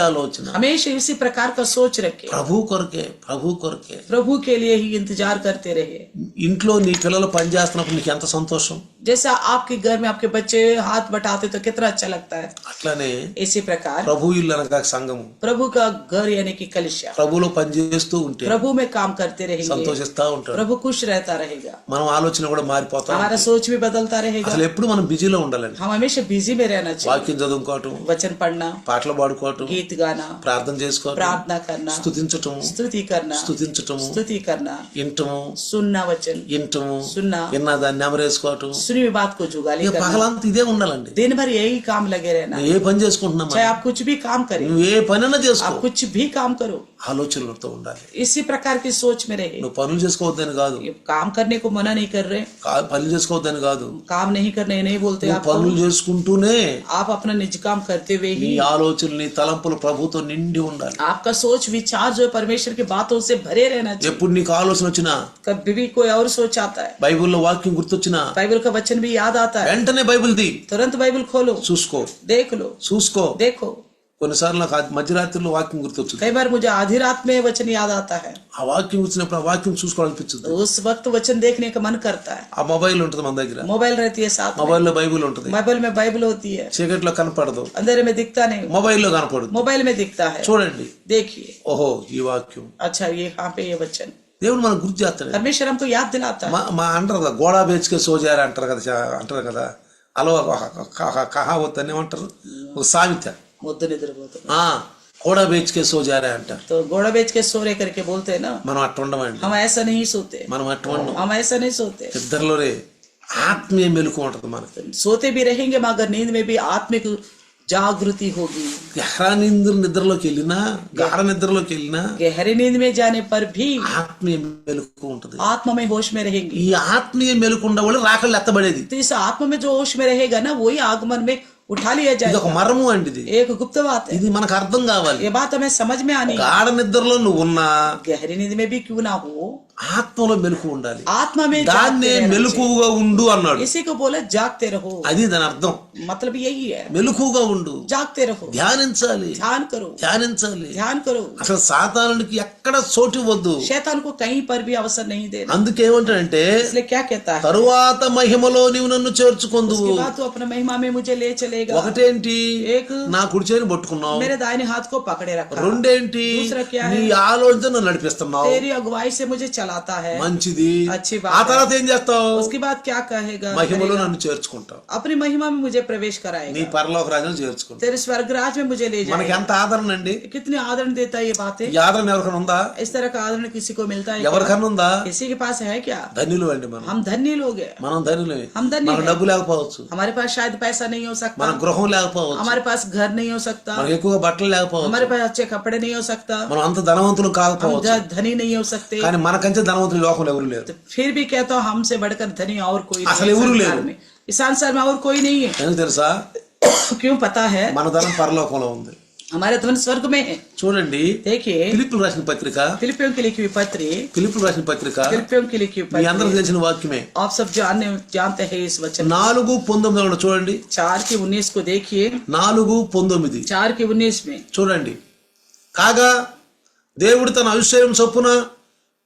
ఆలోచన. हमेशा इसी प्रकार का सोच रखे, ప్రభు కొరకే, ప్రభు కొరకే. प्रभु के लिए ही इंतजार करते रहे. ఇంట్లో నీ పిల్లలు పని చేస్తున్నప్పుడు నీకు ఎంత సంతోషం. जैसा आपके घर में आपके बच्चे हाथ बटाते तो कितना अच्छा लगता है, అట్లానే इसी प्रकार ప్రభు ఇల్లు అనగా సంఘము. प्रभु का घर यानी कि कलिसिया ప్రభులో పని చేస్తూ ఉంటే प्रभु में काम करते रहेंगे, సంతోషిస్తా ఉంటాడు. प्रभु खुश रहता रहेगा, మనం ఆలోచన కూడా మారిపోతాం. हमारा सोच भी बदलता रहेगा. అసలు ఎప్పుడు మనం బిజీలో ఉండాలండి. हम हमेशा बिजी में रहना चाहिए. వాక్యం చదువుకోవటం, वचन पढ़ना, పాటలు పాడుకోవటం, गीत गाना, ప్రార్థన చేసుకోవటం, प्रार्थना करना, స్తుతించటం, स्तुति करना, స్తుతించటము, स्तुति करना, వింటము, सुनना, वचन వింటము, सुनना, విన్నా దాన్ని నెమరేసుకోవటం. सुनी हुई बात को जुगाली ఇక करना. పగలంతా ఇదే ఉండాలండి. दिन भर यही काम लगे रहना. నువ్వు ఏ పని చేసుకుంటున్నామా, चाहे आप कुछ भी काम करें, నువ్వు ఏ పనైనా చేసుకో, आप कुछ भी काम करो, ఆలోచనలతో ఉండాలి. इसी प्रकार की सोच में रहे. నువ్వు పనులు చేసుకోవద్దని కాదు, ये काम करने को मना नहीं कर रहे, పనులు చేసుకోవద్దని కాదు. काम नहीं करने नहीं बोलते నువ్వు आप. పనులు చేసుకుంటూనే आप अपना निज काम करते हुए నీ ही ఆలోచనలు, నీ తలంపులు ప్రభుతో నిండి ఉండాలి. आपका सोच विचार जो है परमेश्वर की बातों से भरे रहना चाहिए. ఎప్పుడు నీకు ఆలోచన వచ్చినా, कभी भी कोई और सोच आता है, బైబిల్లో వాక్యం గుర్తొచ్చినా बाइबल का वचन भी याद आता है, వెంటనే బైబిల్ ది, तुरंत बाइबल खोलो, చూసుకో, देख लो, చూసుకో. देखो. కొన్నిసార్లు నాకు మధ్యరాత్రిలో వాక్యం గుర్తొచ్చింది. कई बार मुझे आधी रात में वचन याद आता है, ఆ వాక్యం వచ్చినప్పుడు ఆ వాక్యం చూసుకోవాలనిపించింది. तो उस वक्त वचन देखने का मन करता है. ఆ మొబైల్ ఉంటుంది మన దగ్గర, मोबाइल रहती है साथ में, మొబైల్లో బైబిల్ ఉంటుంది. मोबाइल में बाइबल होती है, చీకట్లో కనపడదు, अंधेरे में दिखता नहीं, మొబైల్లో కనపడదు. मोबाइल में दिखता है. చూడండి, देखिए, ఓహో ఈ వాక్యం अच्छा ये यहाँ पे ये वचन దేవుడు మనకు గుర్తు చేస్తాడు. परमेश्वर हमको याद दिलाता है. మా అంటారు కదా, గోడా బేచ్కే సోజారు అంటారు కదా, అంటారు కదా. అలో కహావత్ అని ఏమంటారు, ఒక సామెత. मुद्दे निद्रपोते గోడా బేచ్కే సోజారే అంటారు. तो घोड़ा बेच के सोरे करके बोलते हैं ना, మనం అట్టు ఉండమండి, हम ऐसा नहीं सोते, మనం అట్టు ఉండం. हम ऐसा नहीं सोते. ఇద్దరిలోనే ఆత్మీయ మెలకు ఉంటుంది మనకు. सोते भी रहेंगे मगर नींद में भी आत्मिक जागृति होगी. గహరా నిద్రలోకి వెళ్ళినా, గాఢ నిద్రలోకి వెళ్ళినా गहरी नींद में जाने पर भी ఆత్మీయ మెలకు ఉంటుంది. आत्मा में होश में रहेंगे. ఈ ఆత్మీయ మెలకు ఉండ వాళ్ళు రాకళ్ళు ఎత్తబడేది. तो इस आत्मा में जो होश में रहेगा ना, वही आगमन में उठा लिया ఇది ఒక जाएगा. మర్మం అండి. ఇది एक गुप्त बात है, ఇది మనకు అర్థం కావాలి. ये बात हमें समझ में आनी. గాఢ నిద్రలో నువ్వు ఉన్నా गहरी नींद में भी क्यों ना हो, ఆత్మలో మెలకు ఉండాలి. आत्मा में దాన్నే जागते रहना మెలకువగా ఉండు అన్నాడు. चाहिए। इसी को बोला जागते रहो, అది దాని అర్థం. मतलब यही है, మెలకువగా ఉండు, जागते रहो, ధ్యానించాలి, ध्यान करो, ధ్యానించాలి. ध्यान करो। అసలు సాతానునికి ఎక్కడ చోటు ఇవ్వద్దు. शैतान को कहीं पर भी अवसर नहीं देना। అందుకేమంటాడంటే इसलिए क्या कहता है, తరువాత మహిమలో నీవు నన్ను చేర్చుకొందువు. उसके बाद तो अपने महिमा में मुझे ले चलेगा। ఒకటేంటి, एक నా కుడి చేతిని పట్టుకున్నావు. मेरे दाहिने हाथ को पकड़े रखा। రెండేంటి, दूसरा क्या है, నీ ఆలోచన నన్ను నడిపిస్తున్నావు. तेरी अगुवाई से मुझे चलाता है। మంచిది. अच्छी ఆ बात తర్వాత ఏం చేస్తావు, है। उसके बाद क्या कहेगा, మహిమలో నన్ను చేర్చుకుంటావు. अपनी महिमा में मुझे प्रवेश నీ कराएगा, పరలోక రాజ్యం చేర్చుకుంటావు. तेरे स्वर्ग राज में मुझे ले మనకి जाएगा। ఎంత ఆదరణ అండి. कितनी आदरण देता है ये बातें। ఈ ఆదరణ ఎవరికైనా ఉందా? इस तरह का आदरण किसी को मिलता है क्या? ఎవరికైనా ఉందా? किसी के पास है क्या? ధన్యులు అండి. మనం हम धन्य लोग हैं। మనం ధన్యులమే. हम धन्य మనకు हैं। డబ్బు లేకపోవచ్చు, हमारे पास शायद पैसा नहीं हो सकता, మన గృహం లేకపోవచ్చు, हमारे पास घर नहीं हो सकता, మనకు ఎక్కువగా బట్టలు లేకపోవచ్చు, हमारे पास अच्छे कपड़े नहीं हो सकता, మనం అంత ధనవంతులు हम కాకపోవచ్చు. धनी नहीं हो सकते। కానీ మనకంటే ధనవంతులు ఈ లోకంలో ఎవరు లేరు. तो फिर भी कहता हूँ हमसे बढ़कर धनी और कोई असल नहीं है ఎవరు संसार లేరు. में। इस संसार में और कोई नहीं है। ఎందుకు తెలుసా? क्यों पता है? మన ధనం పరలోకంలో ఉంది. हमारे धन स्वर्ग में है। చూడండి, देखिए ఫిలిప్పులు రాసిన పత్రిక, फिलिपियों की लिखी हुई पत्री, ఫిలిప్పులు రాసిన పత్రిక फिलिपियों की लिखी हुई మీ అందరికి पत्री, తెలిసిన వాక్యమే. आप सब जानते हैं इस वचन। 4:19 చూడండి. 4:19 को देखिए। 4:19 4:19 में చూడండి. కాగా దేవుడు తన ఐశ్వర్యం చొప్పున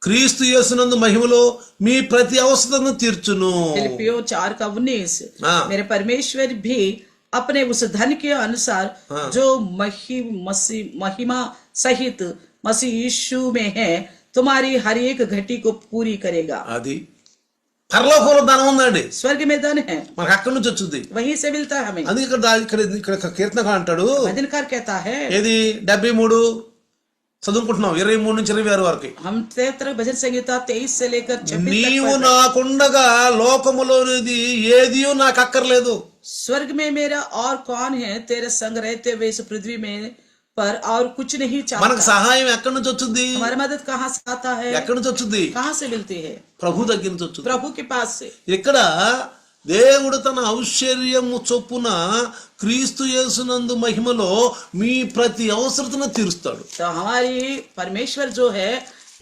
క్రీస్తు యేసునందు మహిమలో మీ ప్రతి అవసరతను తీర్చును. फिलिपियों 4:19 हाँ। मेरे परमेश्वर भी अपने उस धन के अनुसार हाँ। जो महिमा सहित मसीह यीशु में है तुम्हारी हर एक घटी को पूरी करेगा। అది పరలోకంలో ధనం ఉందండి. स्वर्ग में धन है, మనకు అక్కడి నుంచి వచ్చింది. वहीं से मिलता है हमें। అందుకే ఇక్కడ కీర్తనకారుడు అంటాడు, भजनकार कहता है, ఏది 73 చదువుకుంటున్నాం 23 నుంచి 26 వరకు. हम 73 भजन संहिता 23 से लेकर 26 నీవు तक पढ़ रहे हैं। నాకుండగా లోకములోనిది ఏది నాకు అక్కర్లేదు. स्वर्ग में मेरा और कौन है, तेरे संग रहते हुए इस पृथ्वी में पर और कुछ नहीं మనకు चाहता। సహాయం ఎక్కడి నుంచి వచ్చింది? हमारी मदद कहाँ से आता है, ఎక్కడి నుంచి వచ్చింది? कहाँ से मिलती है? ప్రభు దగ్గర నుంచి వచ్చింది. प्रभु के पास से। ఇక్కడ దేవుడు తన ఐశ్వర్యము చొప్పున క్రీస్తు యేసునందు మహిమలో మీ ప్రతి అవసరతను తీరుస్తాడు. तो हमारी परमेश्वर जो है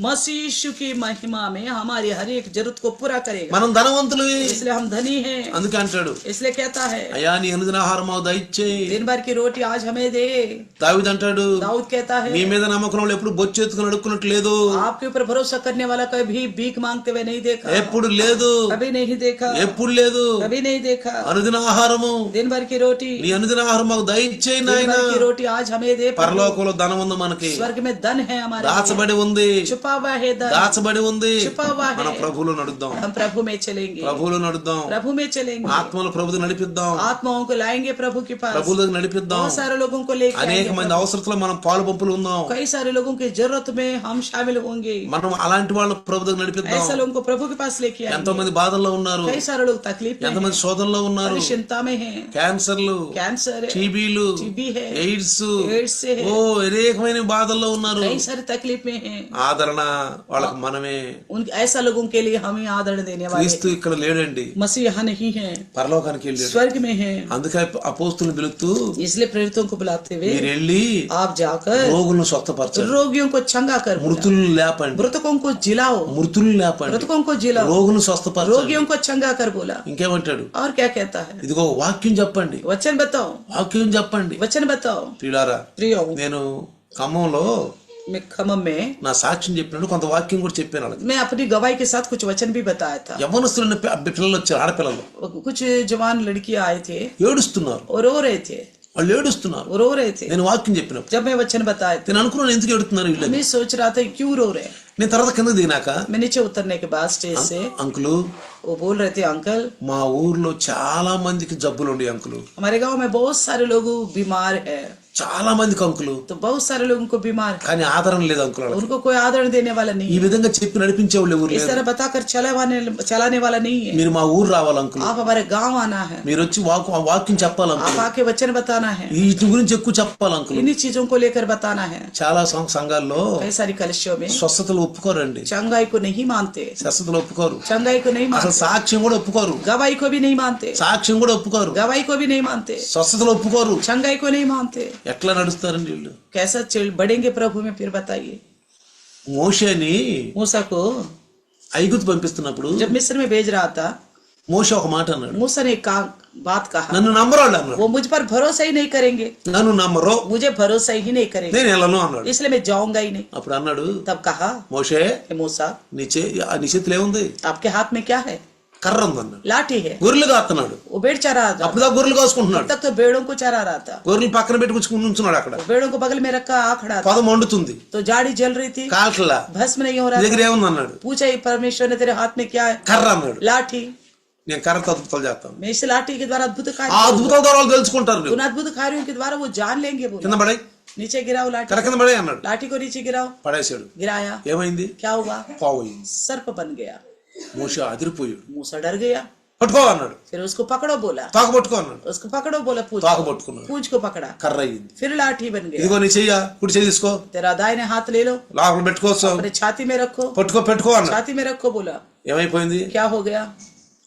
मसीह यीशु की महिमा में हमारी हर एक जरूरत को पूरा करेगा। మనం ధనవంతులు, इसलिए हम धनी हैं। అందుకే అంటాడు, इसलिए कहता है అయ్యా నీ అనుదిన ఆహారం మాకు దయచేయి. दिन भर की रोटी आज हमें दे। దావీదు అంటాడు, दाऊद कहता है నీ మీద నమ్మకం వాళ్ళు ఎప్పుడు బొచ్చెత్తుకుని అడుక్కున్నట్టు లేదు. आपके ऊपर भरोसा करने वाला कभी भीख मांगते हुए नहीं देखा, ఎప్పుడు లేదు, कभी नहीं देखा, ఎప్పుడు లేదు. कभी नहीं देखा। అనుదిన ఆహారము, दिन भर की रोटी, నీ అనుదిన ఆహారం మాకు దయచేయి दिन నాయన. भर की रोटी आज हमें दे। పరలోకంలో ధనం ఉంది, మనకి स्वर्ग में धन है हमारे लिए, దాచబడి ఉంది, छुपा हुआ है धन, దాచబడి ఉంది. छुपा हुआ మన है। ప్రభువులో నడుద్దాం, हम प्रभु में चलेंगे, ప్రభువులో నడుద్దాం. प्रभु में चलेंगे, ఆత్మలో ప్రభుని నడిపిద్దాం, आत्माओं को लाएंगे प्रभु के पास। ప్రభు దగ్గర నడిపిద్దాం. बहुत सारे लोगों को लेके అనేక आएंगे మంది प्रभु। అవసరతలో మనం పాలు పంపులు ఉందాం. कई सारे लोगों की जरूरत में हम शामिल होंगे। మనం అలాంటి వాళ్ళ ప్రభు దగ్గర నడిపిద్దాం. ऐसा लोगों को प्रभु के पास लेके ఎంతో आएंगे। మంది బాధల్లో ఉన్నారు, कई सारे लोग तकलीफ में ఎంతమంది हैं, శోధనలో ఉన్నారు, बड़ी चिंता में हैं, క్యాన్సర్లు, कैंसर है, టీబీలు, टीबी है, ఎయిడ్స్, एड्स से है, ఓ అనేకమైన బాధల్లో ఉన్నారు. कई सारे तकलीफ में हैं। ఆదరణ వాళ్ళకి మనమే. उन ऐसा लोगों के लिए हमें आदरण देने वाले క్రీస్తు ఇక్కడ లేడండి, मसीह यहाँ नहीं है, పరలోకానికి వెళ్ళాడు. स्वर्ग में है। అందుకే అపోస్తులను పిలుస్తూ इसलिए प्रेरितों को बुलाते हुए మీరు వెళ్ళి आप जाकर రోగులను స్వస్థపరచండి, रोगियों को चंगा कर, మృతులను లేపండి, मृतकों को जिलाओ, మృతులను లేపండి, मृतकों को जिलाओ, రోగులను స్వస్థపరచండి. रोगियों को चंगा कर बोला। ఇంకేమంటాడు? और क्या कहता है? ఇదిగో వాక్యం చెప్పండి, वचन बताओ, వాక్యం చెప్పండి. वचन बताओ। ప్రియులారా, प्रियो, నేను ఖమ్మంలో मैं खम्मम में నా సాక్ష్యం చెప్పినప్పుడు కొంత వాక్యం కూడా చెప్పాను వాళ్ళకి. मैं अपनी गवाही के साथ कुछ वचन भी बताया था। యవ్వనస్తులు పిల్లలు వచ్చారు, ఆడపిల్లలు कुछ जवान लड़कियां आए थे ఏడుస్తున్నారు, और रो रहे थे, వాళ్ళు ఏడుస్తున్నారు. वो रो रहे थे। నేను వాక్యం చెప్పినప్పుడు जब मैं वचन बताए थे నేను అనుకున్నాను ఎందుకు ఏడుతున్నారు వీళ్ళు. मैं सोच रहा था क्यों रो रहे हैं। నేను తర్వాత కిందకి దిగినాక मैं नीचे उतरने के बाद स्टेज से అంకులు वो बोल रहे थे, अंकल మా ఊర్లో చాలా మందికి జబ్బులు ఉండి అంకులు, हमारे गांव में बहुत सारे लोग बीमार है, చాలా మందికి అంకులు, तो बहुत सारे लोगों को बीमार है, కానీ ఆదరణ లేదు అంకులు వాళ్ళకి. उनको कोई आदरण देने वाला नहीं ఈ है, విధంగా చెప్పి నడిపించే వాళ్ళు ఎవరు इस లేరు. तरह बताकर चलाने वाला नहीं है। మీరు మా ఊరు రావాలి అంకులు, आप हमारे गांव आना है, మీరు వచ్చి వాక్యం చెప్పాలి आप అంకులు, आके वचन बताना है, వీటి గురించి ఎక్కువ చెప్పాలి అంకులు. इन्हीं चीजों को लेकर बताना है। చాలా సంఘాల్లో कई सारी कलिसियों में స్వస్థతలు ఒప్పుకోరండి, चंगाई को नहीं मानते, స్వస్థతలు ఒప్పుకోరు, चंगाई को नहीं అసలు मानते, సాక్ష్యం కూడా ఒప్పుకోరు, गवाही को भी नहीं मानते, సాక్ష్యం కూడా ఒప్పుకోరు, गवाही को भी नहीं मानते, స్వస్థతలు ఒప్పుకోరు. चंगाई को नहीं मानते। ఎట్లా నడుస్తారండి వీళ్ళు? कैसा बढ़ेंगे प्रभु में? फिर बताइए। మోషేని मूसा को ఐగుప్తు పంపిస్తున్నప్పుడు जब मिस्र में भेज रहा था, మోషే ఒక మాట అన్నాడు, मूसा ने एक बात कहा, నన్ను నమ్మరాళ్ళు అన్నాడు, वो मुझ पर भरोसा ही नहीं करेंगे, నన్ను నమ్మరో मुझे भरोसा ही नहीं करेंगे, నేను వెళ్ళను అన్నాడు. इसलिए मैं जाऊंगा ही नहीं. అప్పుడు అన్నాడు, तब कहा, మోషే मूसा నీ చేతిలో ఏముంది? आपके हाथ में क्या है? కర్ర ఉందన్నాడు. लाठी है. గొర్రెలు కాస్తున్నాడు. वो भेड़ चरा रहा था, అప్పుడు దాకా గొర్రెలు కాసుకుంటున్నాడు. तब तक तो भेड़ों को चरा रहा था. గొర్రెలు పక్కన పెట్టుకుని ఉంచున్నాడు అక్కడ. वो भेड़ों को बगल में रखा आ खड़ा था, పదం వండుతుంది, तो जाड़ी जल रही थी, కాల్ట్లా भस्म नहीं हो నీ रहा దగ్గర था. ఏముంది అన్నాడు. पूछा, ये परमेश्वर ने तेरे हाथ में क्या है? కర్ర అన్నాడు. लाठी. నేను కర్రతో అద్భుతాలు చేస్తాను. मैं इस लाठी के द्वारा अद्भुत ఆ कार्य, అద్భుతాల ద్వారా వాళ్ళు తెలుసుకుంటారు. उन अद्भुत कार्यों के द्वारा वो जान लेंगे. बोला, కింద పడే, नीचे गिराओ लाठी, కర్ర కింద పడే అన్నాడు. लाठी को नीचे गिराओ. పడేశాడు. गिराया. ఏమైంది? क्या हुआ? పావు అయింది. सर्प बन गया. మోషే అదిరిపోయాడు. मूसा डर गया. పట్టుకో అన్నాడు. फिर उसको पकड़ो बोला, తాకు పట్టుకో అన్నాడు. उसको पकड़ो बोला, पूछ తాకు పట్టుకున్నాడు. पूछ को पकड़ा, కర్ర అయ్యింది. फिर लाठी बन गया. ఇదిగో నీ చెయ్య, కుడి చెయ్యి తీసుకో, तेरा दाहिने हाथ ले लो, లోపల పెట్టుకోవచ్చు, अपने छाती में रखो, పెట్టుకో అన్నాడు. छाती में रखो बोला. ఏమైపోయింది? क्या हो गया?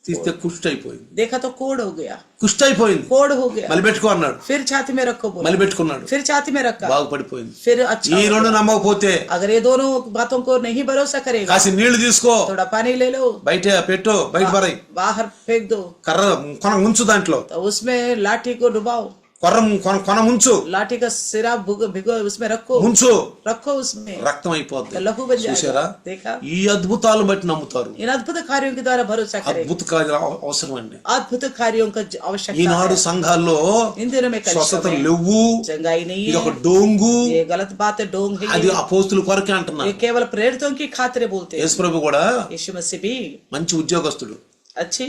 తీస్తే కుష్టి అయిపోయింది. देखा तो कोड़ हो गया, కుష్టి అయిపోయింది. कोड़ हो गया. మళ్ళీ పెట్టుకో అన్నాడు. फिर छाती में रखो बोला, మళ్ళీ పెట్టుకున్నాడు. फिर छाती में रखा, బాగుపడిపోయింది. फिर अच्छा ఈ हो రెండు गया. నమ్మకపోతే अगर ये दोनों बातों को नहीं भरोसा करेगा, కాసి నీళ్లు తీసుకో, थोड़ा पानी ले लो, బయట పెట్టు, బయట పరాయి, बाहर फेंक दो, కర్ర కొన ఉంచు, దాంట్లో तो उसमें लाठी को डुबाओ, కొన ఉంచు, लाठी का सिरा भिगो, उसमें रखो, ఉంచు, रखो उसमें, రక్తం అయిపోద్ది. तो लहू बन చూసారా? जाएगा. देखा, ఈ అద్భుతాలు బట్టి నమ్ముతారు. इन अद्भुत कार्यों के द्वारा भरोसा करेगा. అద్భుత కార్యాలు అవసరం అండి. अद्भुत कार्यों का आवश्यकता ఈనాడు है. సంఘాల్లో इन दिनों में कलिसिया స్వస్థత में లేవు. चंगाई नहीं ఇది ఒక है, డోంగు. ये गलत बात है, डोंग है అది ये అపోస్తుల కొరకే అంటున్నారు. केवल प्रेरितों की खातिर बोलते हैं. యేసు ప్రభు కూడా यीशु मसीह भी మంచి ఉద్యోగస్తుడు, अच्छी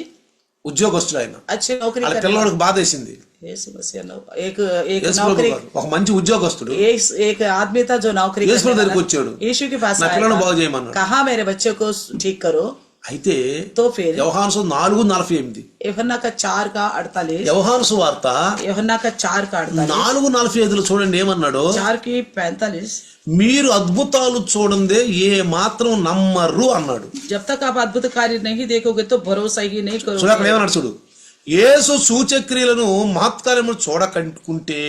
ఆయన. नौकरी వాళ్ళ कर रहे हैं. పిల్లవాడికి బాధ వేసింది. यीशु मसीह एक एक యేసు ప్రభు नौकरी, గారు ఒక మంచి ఉద్యోగస్తుడు एक आदमी था जो नौकरी యేసు ప్రభు करने దగ్గరికి वाला. వచ్చాడు. यीशु के पास నా आया పిల్లలను था, బాగు చేయమన్నాడు. कहा मेरे बच्चे को ठीक करो. అయితే तो फिर యోహాను సువార్త 4:48, यूहन्ना का 4:48, యోహాను సువార్త यूहन्ना का 4:48, 4:45 చూడండి ఏమన్నాడు. 4:45, మీరు అద్భుతాలు చూడందే ఏ మాత్రం నమ్మరు అన్నాడు. जब तक आप अद्भुत कार्य नहीं देखोगे तो भरोसा ही नहीं చూడు అక్కడ करोगे. ఏమన్నాడు చూడు. యేసు సూచక్రియలను మహత్కార్యములు చూడకుంటే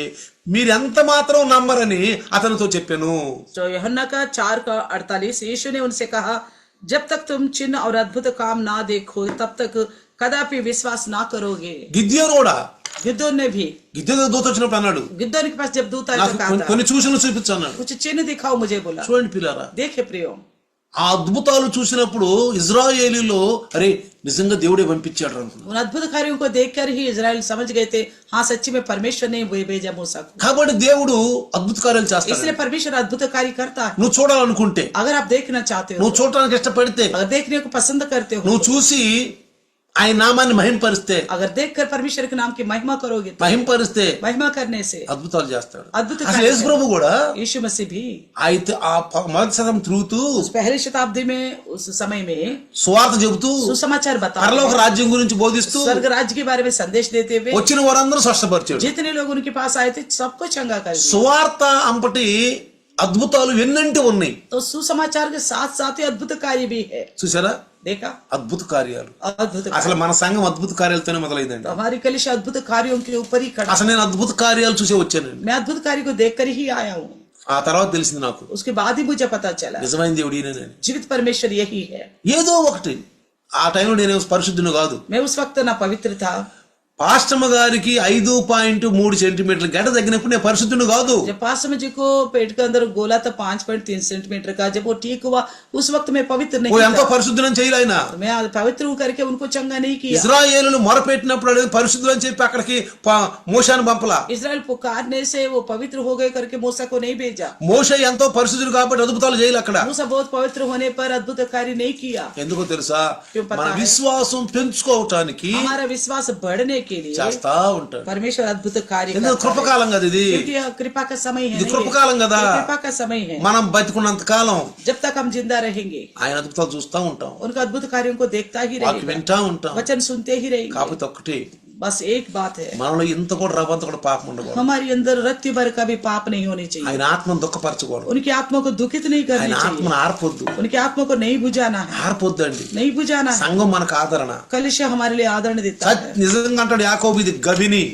మీరెంత మాత్రం నమ్మరని అతనితో చెప్పాను. तो यूहन्ना का 4:48, यीशु ने उनसे कहा, जब तक तुम चिन्ह और अद्भुत काम ना देखो तब तक कदापि विश्वास ना करोगे. గిద్యోను కూడా, गिदोन ने भी, గిద్యోను దూత వచ్చినప్పుడు అన్నాడు, गिदोन के पास जब दूत आया నాకు तो कहा था, కొన్ని సూచనలు చూపించు అన్నాడు. कुछ चिन्ह दिखाओ मुझे बोला. చూడండి పిల్లారా, देखे प्रियो, ఆ అద్భుతాలు చూసినప్పుడు ఇజ్రాయేలీలో అరే నిజంగా దేవుడే పంపించాడు అనుకున్నాను. उन अद्भुत कार्यों को देखकर ही इजराइल समझ गए थे, हाँ सच्ची में परमेश्वर ने भेजा मूसा को. కాబట్టి దేవుడు అద్భుత కార్యాలు చేస్తాడు. इसलिए परमेश्वर अद्भुत कार्य करता है. నువ్వు చూడాలనుకుంటే, अगर आप देखना चाहते हो, నువ్వు చూడటానికి ఇష్టపడితే, अगर देखने को पसंद करते हो, నువ్వు చూసి ఆయన నామాన్ని మహింపరిస్తే, अगर देखकर परमेश्वर के नाम की महिमा करोगे तो మహింపరిస్తే महिमा करने से అద్భుతాలు చేస్తాడు. अद्भुत అసలు कार्य యేసు ప్రభు కూడా यीशु मसीह भी అయితే ఆ మొదటి శతం తిరుగుతూ उस पहली शताब्दी में, उस समय में సువార్త చెబుతూ सुसमाचार बता పరలోక రాజ్యం గురించి బోధిస్తూ स्वर्ग राज्य के बारे में संदेश देते हुए వచ్చిన వారందరూ స్వస్థపరిచాడు. जितने लोग उनके पास आए थे सबको चंगा कर दिया. సువార్త అంపటి అద్భుతాలు ఎన్నంటి ఉన్నాయి. तो सुसमाचार के साथ साथ ही अद्भुत कार्य भी है. చూసారా? देखा, అద్భుత కార్యాలు. अद्भुत అసలు कार्य. మన సంఘం అద్భుత కార్యాలతోనే మొదలైందండి. तो हमारी कलिशा अद्भुत कार्यों के ऊपर ही खड़ा. అసలు నేను అద్భుత కార్యాలు చూసే వచ్చానండి. मैं अद्भुत कार्य को देखकर ही आया हूँ. ఆ తర్వాత తెలిసింది నాకు उसके बाद ही मुझे पता चला నిజమైన దేవుడు ఈయనని. जीवित परमेश्वर यही है. ఏదో ఒకటి ఆ టైంలో నేను పరిశుద్ధుని కాదు. मैं उस वक्त ना पवित्र था. పాస్టమ్మ గారికి 5.3 సెంటీమీటర్ల గడ్డ తగ్గినప్పుడు నేను పరిశుద్ధుని కాదు. जब पास्टर जी को पेट के अंदर गोला था 5.3 सेंटीमीटर का, जब वो ठीक हुआ उस वक्त मैं पवित्र ఓ नहीं ఎంతో था. పరిశుద్ధులని చేయలే ఆయన. तो मैं पवित्र हूं करके उनको चंगा नहीं किया. ఇజ్రాయేలును మొరపెట్టినప్పుడు అడిగి పరిశుద్ధులు అని చెప్పి అక్కడికి మోషాను పంపలా. इजराइल पुकारने से वो पवित्र हो गए करके मूसा को नहीं भेजा. మోషే ఎంతో పరిశుద్ధుడు కాబట్టి అద్భుతాలు చేయలే అక్కడ. मूसा बहुत पवित्र होने पर अद्भुत कार्य नहीं किया. ఎందుకో తెలుసా? क्यों पता మన है? విశ్వాసం పెంచుకోవటానికి हमारा विश्वास बढ़ने के लिए చేస్తా ఉంటాడు. परमेश्वर अद्भुत कार्य ఎందుకు? करता है. కృపకాలం కదా ఇది. क्योंकि यह कृपा का समय है. ఇది नहीं కృపకాలం है? కదా. ये कृपा का समय है. మనం బతికున్నంత కాలం जब तक हम जिंदा रहेंगे ఆయన అద్భుతాలు చూస్తా ఉంటాం, उनका अद्भुत कार्यों को देखता ही వాకి रहेगा, వింటా ఉంటాం. वचन सुनते ही रहेंगे. కాకపోతే ఒక్కటి, बस एक बात है, మనలో ఇంత కూడా రవంత కూడా పాపం ఉండకూడదు. हमारी अंदर रत्ती भर का भी पाप नहीं होनी चाहिए. ఆయన ఆత్మను దుఃఖపరచకూడదు. उनकी आत्मा को दुखित नहीं करनी ఆయన चाहिए. ఆత్మను ఆర్పొద్దు. उनकी आत्मा को नहीं बुझाना है. ఆర్పొద్దండి. नहीं बुझाना है. సంఘం మనకు ఆదరణ. कलिशा हमारे लिए आदरण देता है. నిజంగా అంటాడు యాకోబు, ఇది గవిని.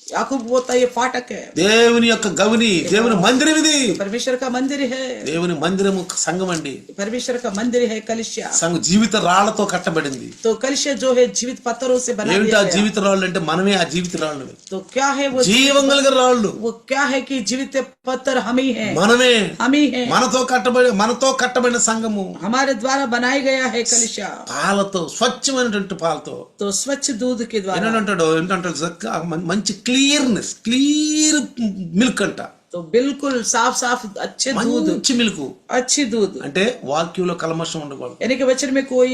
याकूब बोलता है ये फाटक है, దేవుని యొక్క గవిని, దేవుని మందిరం ఇది. परमेश्वर का मंदिर है, దేవుని మందిరము సంఘం అండి. परमेश्वर का मंदिर है कलिसिया। సంఘం జీవిత రాళ్లతో కట్టబడింది. तो कलिसिया जो है जीवित पत्थरों से बना ఏమిటి दिया ఆ गया। జీవిత రాళ్ళు అంటే మనమే ఆ జీవిత రాళ్ళు. तो क्या है वो జీవం కలిగిన రాళ్ళు वो क्या है कि जीवित पत्थर हम ही हैं, మనమే. हम ही हैं, మనతో కట్టబడిన సంఘము हमारे द्वारा बनाया गया है कलिसिया। పాలతో, స్వచ్ఛమైనటువంటి పాలతో. तो स्वच्छ दूध के द्वारा, ఏంటంటాడు మంచి క్లియర్నెస్, క్లియర్ మిల్క్ అంట. तो बिल्कुल साफ साफ अच्छे दूध, మంచి మిల్క్ अच्छी दूध, అంటే వాక్యంలో కల్మషం ఉండకూడదు. यानी कि वचन में कोई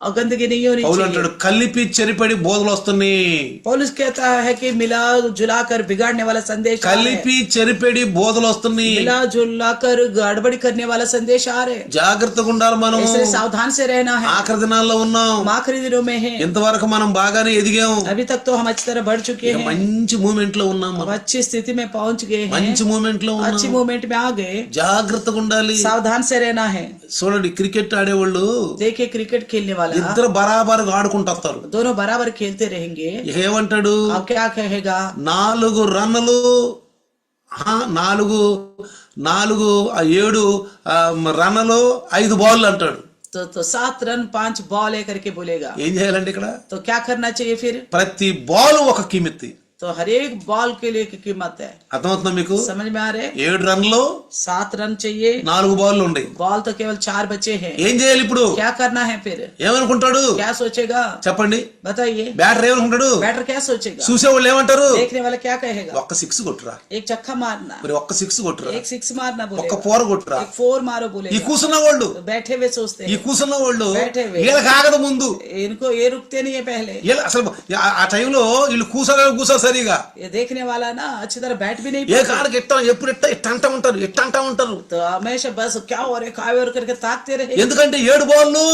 गंदगी नहीं होनी పౌలు चाहिए। అంటాడు కలిపి చెరిపడి బోధలు వస్తున్నాయి. पौलुस कहता है कि मिला जुलाकर बिगाड़ने वाला संदेश आ रहा है। కలిపి చెరిపడి బోధలు వస్తున్నాయి. मिला जुलाकर गड़बड़ी करने वाला संदेश आ रहे हैं। జాగ్రత్తగా ఉండాలి మనం. इसलिए सावधान से रहना है। ఆఖరి దినాల్లో ఉన్నాం. हम आखिरी दिनों में हैं। ఇంతవరకు మనం బాగానే ఎదిగాం. अभी तक तो हम अच्छी तरह बढ़ चुके हैं, మంచి మూమెంట్ లో ఉన్నాం. अब अच्छी स्थिति में पहुंच गए हैं, మంచి మూమెంట్ లో अच्छी ఉన్నాం. मूवमेंट में आ गए। జాగ్రత్తగా ఉండాలి. सावधान से रहना है। చూడండి క్రికెట్ ఆడేవాళ్ళు देखिए क्रिकेट खेलने वाला ఇద్దరు బరాబర్ ఆడుకుంటూ వస్తారు. दोनों बराबर खेलते रहेंगे। ఇక ఏమంటాడు, अब क्या कहेगा, 4 రన్నులు 7 రన్నులు 5 బాల్ అంటాడు. तो 7 रन 5 बॉल है करके बोलेगा। ఏం చేయాలండి ఇక్కడ? तो क्या करना चाहिए फिर? ప్రతి బాల్ ఒక కిమిత్తి. तो हर एक बॉल के लिए की कीमत है। అర్థమవుతుందా మీకు? समझ में आ रहे? 7 రన్లు 7 रन चाहिए, 4 బాల్లు ఉన్నాయి. बॉल तो केवल 4 बचे हैं। ఏం చేయాలి ఇప్పుడు? क्या करना है फिर? ఏమనుకుంటాడు क्या सोचेगा, చెప్పండి? बताइए। బ్యాటర్ ఏమనుకుంటాడు? बैटर क्या सोचेगा? చూసేవాళ్ళు ఏమంటారు? देखने वाला क्या कहेगा? ఒక్క 6 కొట్టురా, एक छक्का मारना, మరి ఒక్క 6 కొట్టురా, एक 6 मारना ఒక్క बोलेगा, 4 కొట్టురా. एक 4 मारो ఈ बोलेगा। కూసున్న వాళ్ళు, तो बैठे हुए सोचते ఈ हैं, కూసున్న వాళ్ళు बैठे हुए। వీళ్ళకి ఆగదు ముందు. इनको ये रुकते नहीं है पहले। అసలు ఆ టైంలో వీళ్ళు కూసా సరిగా ये देखने वाला ना अच्छी तरह बैठ भी नहीं ఏ पाता। కాడికి ఎప్పుడు ఇట్ట అంటా ఉంటారు. तो हमेशा बस क्या हो रहा है, काय हो करके ताकते रहे। ఎందుకంటే 7 బాల్లు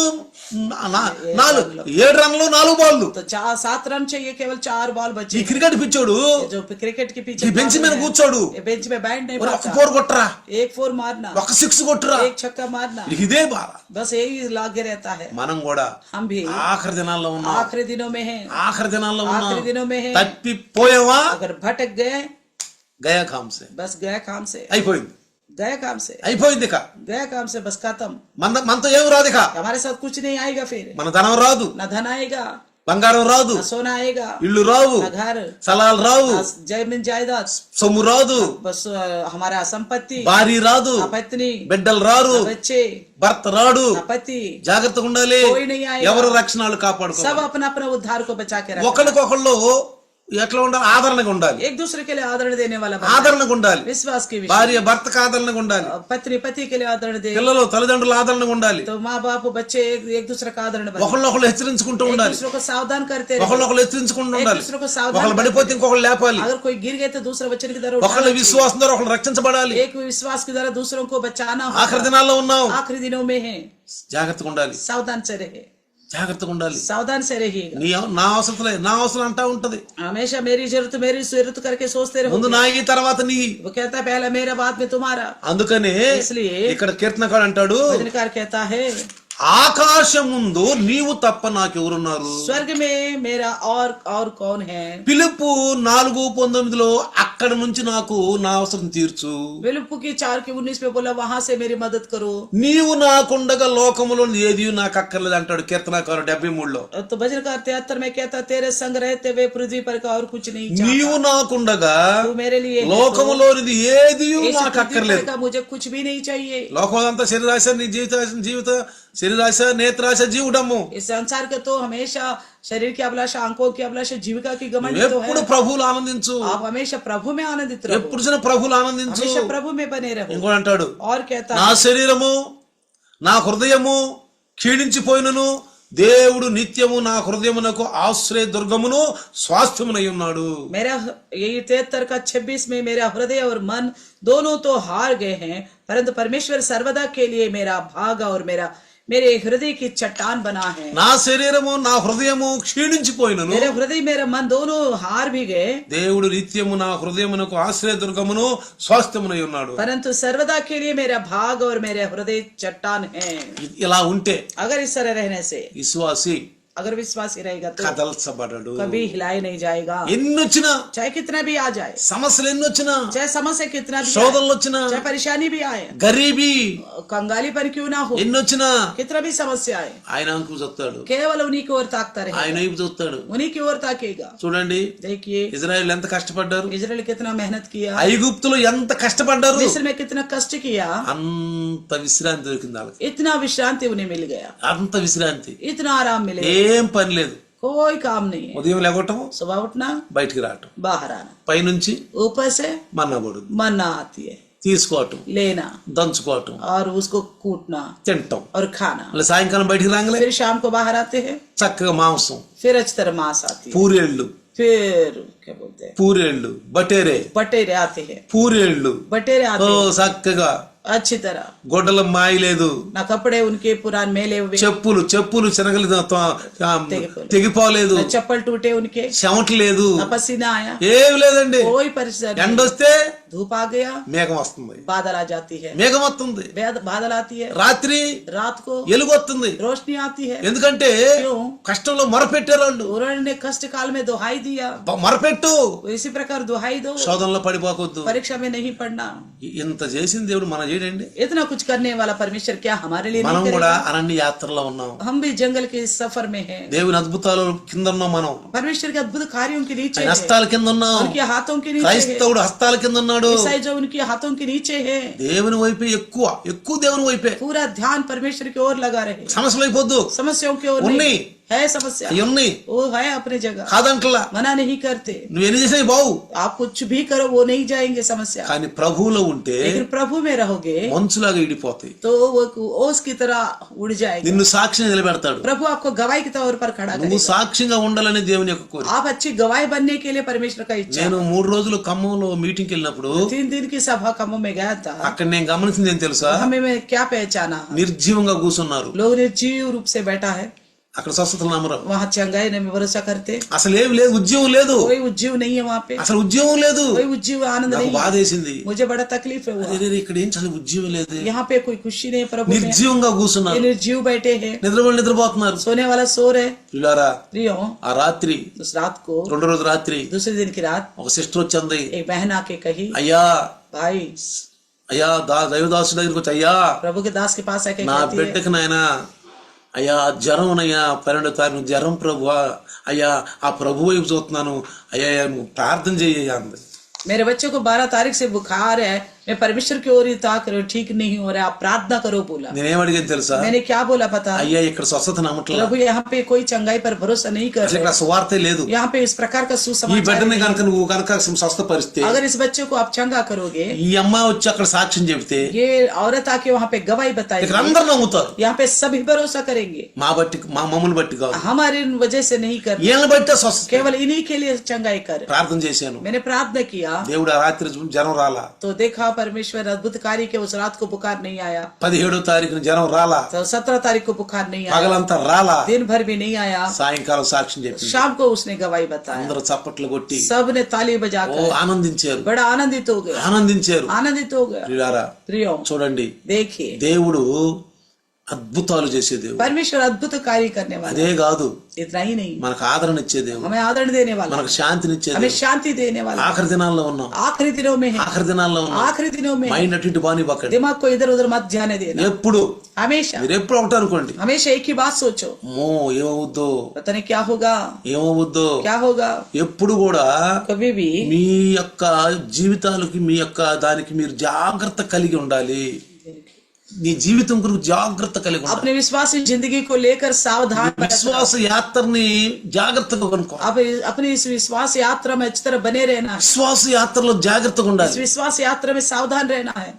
7 రన్లు 4 బాల్లు. तो 7 रन चाहिए, केवल 4 बॉल ఈ बचे। క్రికెట్ పిచ్చోడు जो क्रिकेट के ఈ पीछे బెంచ్ మీద కూర్చోడు, बेंच में बैठ नहीं ఒక్క पाता। 4 కొట్టరా, एक 4 मारना, ఒక్క 6 కొట్టురా, एक छक्का मारना, ఇదే బాధ. बस यही लागे रहता है। మనం కూడా हम भी ఆఖరి దినాల్లో ఉన్నాం. आखिरी दिनों में हैं, ఆఖరి దినాల్లో ఉన్నాం. आखिरी दिनों में हैं। తప్పిపోయావా? अगर भटक गए, గయా కాంసే बस गया काम से, అయిపోయింది. गया काम से, అయిపోయింది. ఇక गया काम से, बस खत्म। మనతో ఏం రాదు. ఇక हमारे साथ कुछ नहीं आएगा फिर। మన ధనం రాదు, ना धन आएगा, బంగారం రాదు, ना सोना आएगा, ఇల్లు రావు, ना घर, స్థలాలు రావు, ना जमीन जायदाद, సొమ్ము రాదు, बस हमारा संपत्ति, భార్య రాదు, ना पत्नी, బిడ్డలు రారు, ना बच्चे, భర్త రాడు. ना पति। జాగ్రత్తగా ఉండాలి. कोई नहीं आएगा। ఎవరు రక్షణలు కాపాడుకో. सब अपना अपना उद्धार को बचा के रखा। ఒకరికొకళ్ళు ఎట్లా ఉండాలి? ఆదరణగా ఉండాలి. एक दूसरे के लिए आदरण देने वाला बनना। ఆదరణగా ఉండాలి. विश्वास के विषय, భార్య భర్తకు ఆదరణగా ఉండాలి. पत्नी पति के लिए आदरण दे, పిల్లలు తల్లిదండ్రులు ఆదరణగా ఉండాలి. तो माँ बाप बच्चे एक दूसरे का आदरण बने, ఒకళ్ళొకళ్ళు హెచ్చరించుకుంటూ एक ఉండాలి. दूसरे को सावधान करते रहे। ఒకళ్ళొకళ్ళు హెచ్చరించుకుంటూ एक ఉండాలి. दूसरे को सावधान ఒకళ్ళు పడిపోతే ఇంకొకళ్ళు లేపాలి. अगर कोई गिर गए तो दूसरा बच्चे की तरह ఒకళ్ళ उठाना चाहिए। విశ్వాసం ద్వారా ఒకళ్ళు రక్షించబడాలి. एक विश्वास की तरह दूसरों को बचाना ఆఖరి होगा। దినాల్లో ఉన్నాం. आखिरी दिनों में है, జాగ్రత్తగా ఉండాలి. सावधान से रहे, జాగ్రత్తగా ఉండాలి. सावधान से रहिएगा। నా అవసరం అంటా ఉంటది. हमेशा मेरी जरूरत करके सोचते रहो। ముందు నా ఈ తర్వాత నీ. वो कहता है पहला मेरा बाद में तुम्हारा। అందుకనే इसलिए ఇక్కడ కీర్తనకాడు అంటాడు, भजनकार कहता है ఆకాశం ముందు నీవు తప్ప నాకెవరున్నారు? स्वर्ग में मेरा और कौन है? పిలుపు 4:19 అక్కడ నుంచి నాకు నా అవసరం తీర్చు. फिलिप्पी की 4:19 में बोला वहां से मेरी मदद करो। నీవు నాకుండగా లోకములో ఏది నాకు అక్కర్లేదు అంటాడు కీర్తనకారు 73లో. तो भजनकार 73 में कहता तेरे संग रहते हुए पृथ्वी पर का और कुछ नहीं चाहता। నీవు నాకుండగా तू मेरे लिए है, లోకములోనిది ఏది इस నాకు पृथ्वी అక్కర్లేదు. पर का मुझे कुछ भी नहीं चाहिए। లోకమంతా శరీరాశ నీ జీవిత శరీరాశ నేత్రాశ జీవుడము. इस संसार के तो हमेशा शरीर की अभिलाषा, आंखों की अभिलाषा, जीविका की घमंड तो ఎప్పుడు है। ప్రభువులు ఆనందించు. आप हमेशा प्रभु में आनंदित रहो, ఎప్పుడు చిన్న ప్రభువులు ఆనందించు. हमेशा प्रभु में बने रहो। ఇంకోటి అంటాడు, और कहता నా है శరీరము నా హృదయము క్షీణించిపోయినను దేవుడు నిత్యము నా హృదయమునకు ఆశ్రయ దుర్గమును స్వాస్థ్యమునై ఉన్నాడు. मेरा यही 73 का 26 में मेरा हृदय और मन दोनों तो हार गए हैं, परंतु परमेश्वर सर्वदा के लिए मेरा भाग और मेरे हृदय की चट्टान बना है। నా శరీరము నా హృదయము క్షీణించిపోయినను मेरा हृदय मेरा मन दोनों हार भी गए, దేవుడు నిత్యము నా హృదయమునకు ఆశ్రయ దుర్గమును స్వాస్థ్యమునై ఉన్నాడు. परंतु सर्वदा के लिए मेरा भाग और मेरे हृदय चट्टान है। ఇలా ఉంటే अगर इस तरह रहने से విశ్వాసి अगर विश्वासी रहेगा तो కదల్చబడడు. कभी हिलाए नहीं जाएगा, ఎన్నొచ్చినా, चाहे कितना भी आ जाए, సమస్యలు ఎన్నొచ్చినా, चाहे समस्या कितना भी आए, శోధనలు వచ్చినా, चाहे परेशानी भी आए, గరీబీ कंगाली पर क्यों ना हो, ఎన్నొచ్చినా कितना भी समस्या आए, ఆయన అంకు చూస్తాడు, केवल उन्हीं की ओर ताकता ఆయన रहेगा, వైపు చూస్తాడు. उन्हीं की ओर ताकेगा. చూడండి देखिए ఇజ్రాయెల్ ఎంత కష్టపడ్డారు, इजराइल कितना मेहनत किया, ఐగుప్తులో ఎంత కష్టపడ్డారు, मिस्र में कितना कष्ट किया, అంత విశ్రాంతి దొరికింది వాళ్ళకి. इतना विश्रांति उन्हें मिल गया, అంత విశ్రాంతి, इतना आराम मिले, ఏం పని లేదు. कोई काम नहीं है. ఉదయం లేవటం, सुबह उठना, బయటికి రావటం, बाहर आना, పైనుంచి ऊपर से మన్నా పడుతుంది, मन्ना आती है, తీసుకోవటం, लेना దంచుకోవటం, और उसको कूटना తింటాం. और खाना. మళ్ళీ సాయంకాలం బయటికి రాగలే फिर शाम को बाहर आते हैं, చక్కగా మాంసం, फिर अच्छी तरह मांस आती है, పూరేళ్ళు, फिर क्या बोलते हैं, పూరేళ్ళు, బటేరే, बटेरे आते हैं, పూరేళ్ళు, बटेरे ఓ आते हैं చక్కగా. अच्छी तरह. గొడ్డల మాయ లేదు, ना कपड़े उनके पुराने मेले हुए, చెప్పులు శనగలు తెగిపోలేదు, ना चप्पल टूटे उनके, చెమట లేదు, ना पसीना आया, ఏమి లేదండి. कोई परेशानी, ఎండొస్తే धूप आ गया, మేఘం వస్తుంది, बादल आ जाती है, మేఘం వస్తుంది, बादल आती है, రాత్రి रात को ఎలుగు వస్తుంది. रोशनी आती है. ఎందుకంటే क्यों? కష్టంలో మొరపెట్టారు వాళ్ళు. उन्होंने ने कष्ट काल में दुहाई दिया, మొరపెట్టు, इसी प्रकार दुहाई दो, శోధనలో పడిపోకూడదు. परीक्षा में नहीं पढ़ना. ఇంత చేసిన దేవుడు మనం చేయడండి. इतना कुछ करने वाला परमेश्वर क्या हमारे लिए మనం नहीं కూడా करेगा? అరణ్య యాత్రలో ఉన్నాం. हम भी जंगल के इस सफर में हैं. దేవుని అద్భుతాలు కింద ఉన్నాం మనం, परमेश्वर के अद्भुत कार्यों के नीचे ఆయన हैं, హస్తాల కింద ఉన్నాం. उनके हाथों के नीचे है, క్రైస్తవుడు హస్తాల కింద ఉన్నాడు. ईसाई जो उनके हाथों के नीचे है. దేవుని వైపే ఎక్కువ దేవుని వైపే. पूरा ध्यान परमेश्वर की ओर लगा रहे, సమస్యలు అయిపోద్దు, समस्याओं की ओर उन्हीं नहीं. है समस्या, అవి ఉన్నాయి वो है अपने जगह, కాదంటలా. मना नहीं करते. నువ్వు ఎన్ని చేసినా బావు, आप कुछ भी करो वो नहीं जाएंगे समस्या, కానీ ప్రభువులో ఉంటే लेकिन प्रभु में रहोगे మంచులాగా ఇడిపోతాయి. तो वो ओस की तरह उड़ जाएगा. నిన్ను సాక్షిని నిలబెడతాడు. प्रभु आपको गवाही के तौर पर खड़ा నువ్వు करेगा. సాక్షిగా ఉండాలని దేవుని యొక్క కోరిక. आप अच्छी गवाही बनने के लिए परमेश्वर का इच्छा. నేను 3 రోజులు ఖమ్మంలో మీటింగ్కి వెళ్ళినప్పుడు 3 दिन की सभा कमों में गया था. అక్కడ నేను గమనించింది ఏం తెలుసా, हमें में क्या पहचाना, నిర్జీవంగా కూర్చున్నారు. लोग निर्जीव रूप से बैठा है, అక్కడ స్వస్థతలు నమ్మరు, वहाँ चंगाई में भरोसा करते, అసలు ఏమి లేదు, ఉద్యోగం లేదు, कोई उज्जीव नहीं है वहाँ पे, అసలు ఉద్యోగం లేదు. कोई उज्जीव आनंद నాకు नहीं బాధ है. వేసింది. मुझे बड़ा तकलीफ है हुआ, అరే ఇక్కడ ఏం చదువు ఉద్యోగం లేదు, यहाँ पे कोई खुशी नहीं है प्रभु में. నిర్జీవంగా ये కూర్చున్నారు, निर्जीव बैठे हैं, నిద్రపోతున్నారు. सोने वाला सो रहे. పిల్లారా, प्रियो, ఆ రాత్రి उस रात को, 2 రోజు రాత్రి दूसरे दिन की रात, ఒక సిస్టర్ వచ్చింది. एक बहन आके कही, అయ్యా भाई, అయ్యా దైవదాసు దగ్గరికి వచ్చి, అయ్యా प्रभु के दास के पास आके నా कहती है, బిడ్డకి నాయనా, అయ్యా జ్వరం అయ్యా, 12వ తారీఖు జ్వరం ప్రభువా, అయ్యా ఆ ప్రభు వైపు చూస్తున్నాను, అయ్యా నువ్వు ప్రార్థన చేయ అంది. मेरे बच्चे को 12 तारीख से बुखार है, मैं परमेश्वर की ओर ही ताक रहा हूं, ठीक नहीं हो रहा, आप प्रार्थना करो बोला. నేనేం అడిగాను తెలుసా, मैंने क्या बोला पता, అయ్యా ఇక్కడ స్వస్థత నమ్మట్లేదు, प्रभु यहाँ पे कोई चंगाई पर भरोसा नहीं कर అసలు ఇక్కడ रहे, సువార్తే లేదు. यहाँ पे इस प्रकार का ఈ सुसमाचार బిడ్డని नहीं కనుక है. నువ్వు కనుక స్వస్థపరిస్తే, अगर इस बच्चे को आप चंगा करोगे, ఈ అమ్మాయి వచ్చి అక్కడ సాక్ష్యం చెబితే ये औरत आके वहाँ पे गवाही ఇక్కడ बताएगी, అందరు నమ్ముతారు. यहाँ पे सभी भरोसा करेंगे. మా మమ్మల్ని బట్టి కాదు, हमारी वजह से नहीं कर, వీళ్ళని బట్టే స్వస్థత. केवल इन्हीं के लिए चंगाई कर. ప్రార్థన చేశాను, मैंने प्रार्थना किया దేవుడు ఆ రాత్రి జ్వరం రాలా. तो देखा परमेश्वर अद्भुत कार्य के, उस रात को बुखार नहीं आया, 17వ తారీఖున జ్వరం రాలా, तो 17 तारीख को बुखार नहीं आया, పగలంతా రాలా, दिन भर भी नहीं आया, సాయంకాలం సాక్ష్యం చెప్పింది. शाम को उसने गवाही बताया, అందరూ చప్పట్లు కొట్టి सब ने ताली ఓ बजाकर ఆనందించారు, बड़ा आनंदित हो गया, ఆనందించారు. आनंदित हो गया. ప్రియులారా, प्रियो, చూడండి, देखिए దేవుడు అద్భుతాలు చేసే దేవుడు. परमेश्वर अद्भुत कार्य करने वाला, అదే కాదు, इतना ही नहीं, మనకు ఆదరణ ఇచ్చే దేవుడు, हमें आदरण देने वाला, మనకు శాంతినిచ్చే हमें దేవుడు. शांति देने वाला. ఆఖరి దినాల్లో ఉన్నాం, आखिरी दिनों में है, ఆఖరి దినాల్లో ఉన్నాం. आखिरी दिनों में మైండ్ అటు ఇటు బానివ్వకండి. दिमाग को इधर उधर मत जाने देना. ఎప్పుడు हमेशा మీరు ఎప్పుడు ఒకటి అనుకోండి, हमेशा एक ही बात सोचो, మో ఏమవుద్దో पता नहीं क्या होगा, ఏమవుద్దో. क्या होगा. ఎప్పుడు కూడా कभी भी మీ యొక్క జీవితాలకి మీ యొక్క దానికి మీరు జాగ్రత్త కలిగి ఉండాలి. నీ జీవితం కొరకు జాగ్రత్త కలిగి ఉండాలి. अपने विश्वासी जिंदगी को लेकर सावधान విశ్వాస యాత్రని జాగ్రత్తగా కనుక్కో. अब अपनी इस विश्वास यात्रा में अच्छी तरह बने रहना है. విశ్వాస యాత్రలో జాగ్రత్తగా इस ఉండాలి. विश्वास यात्रा में सावधान रहना है.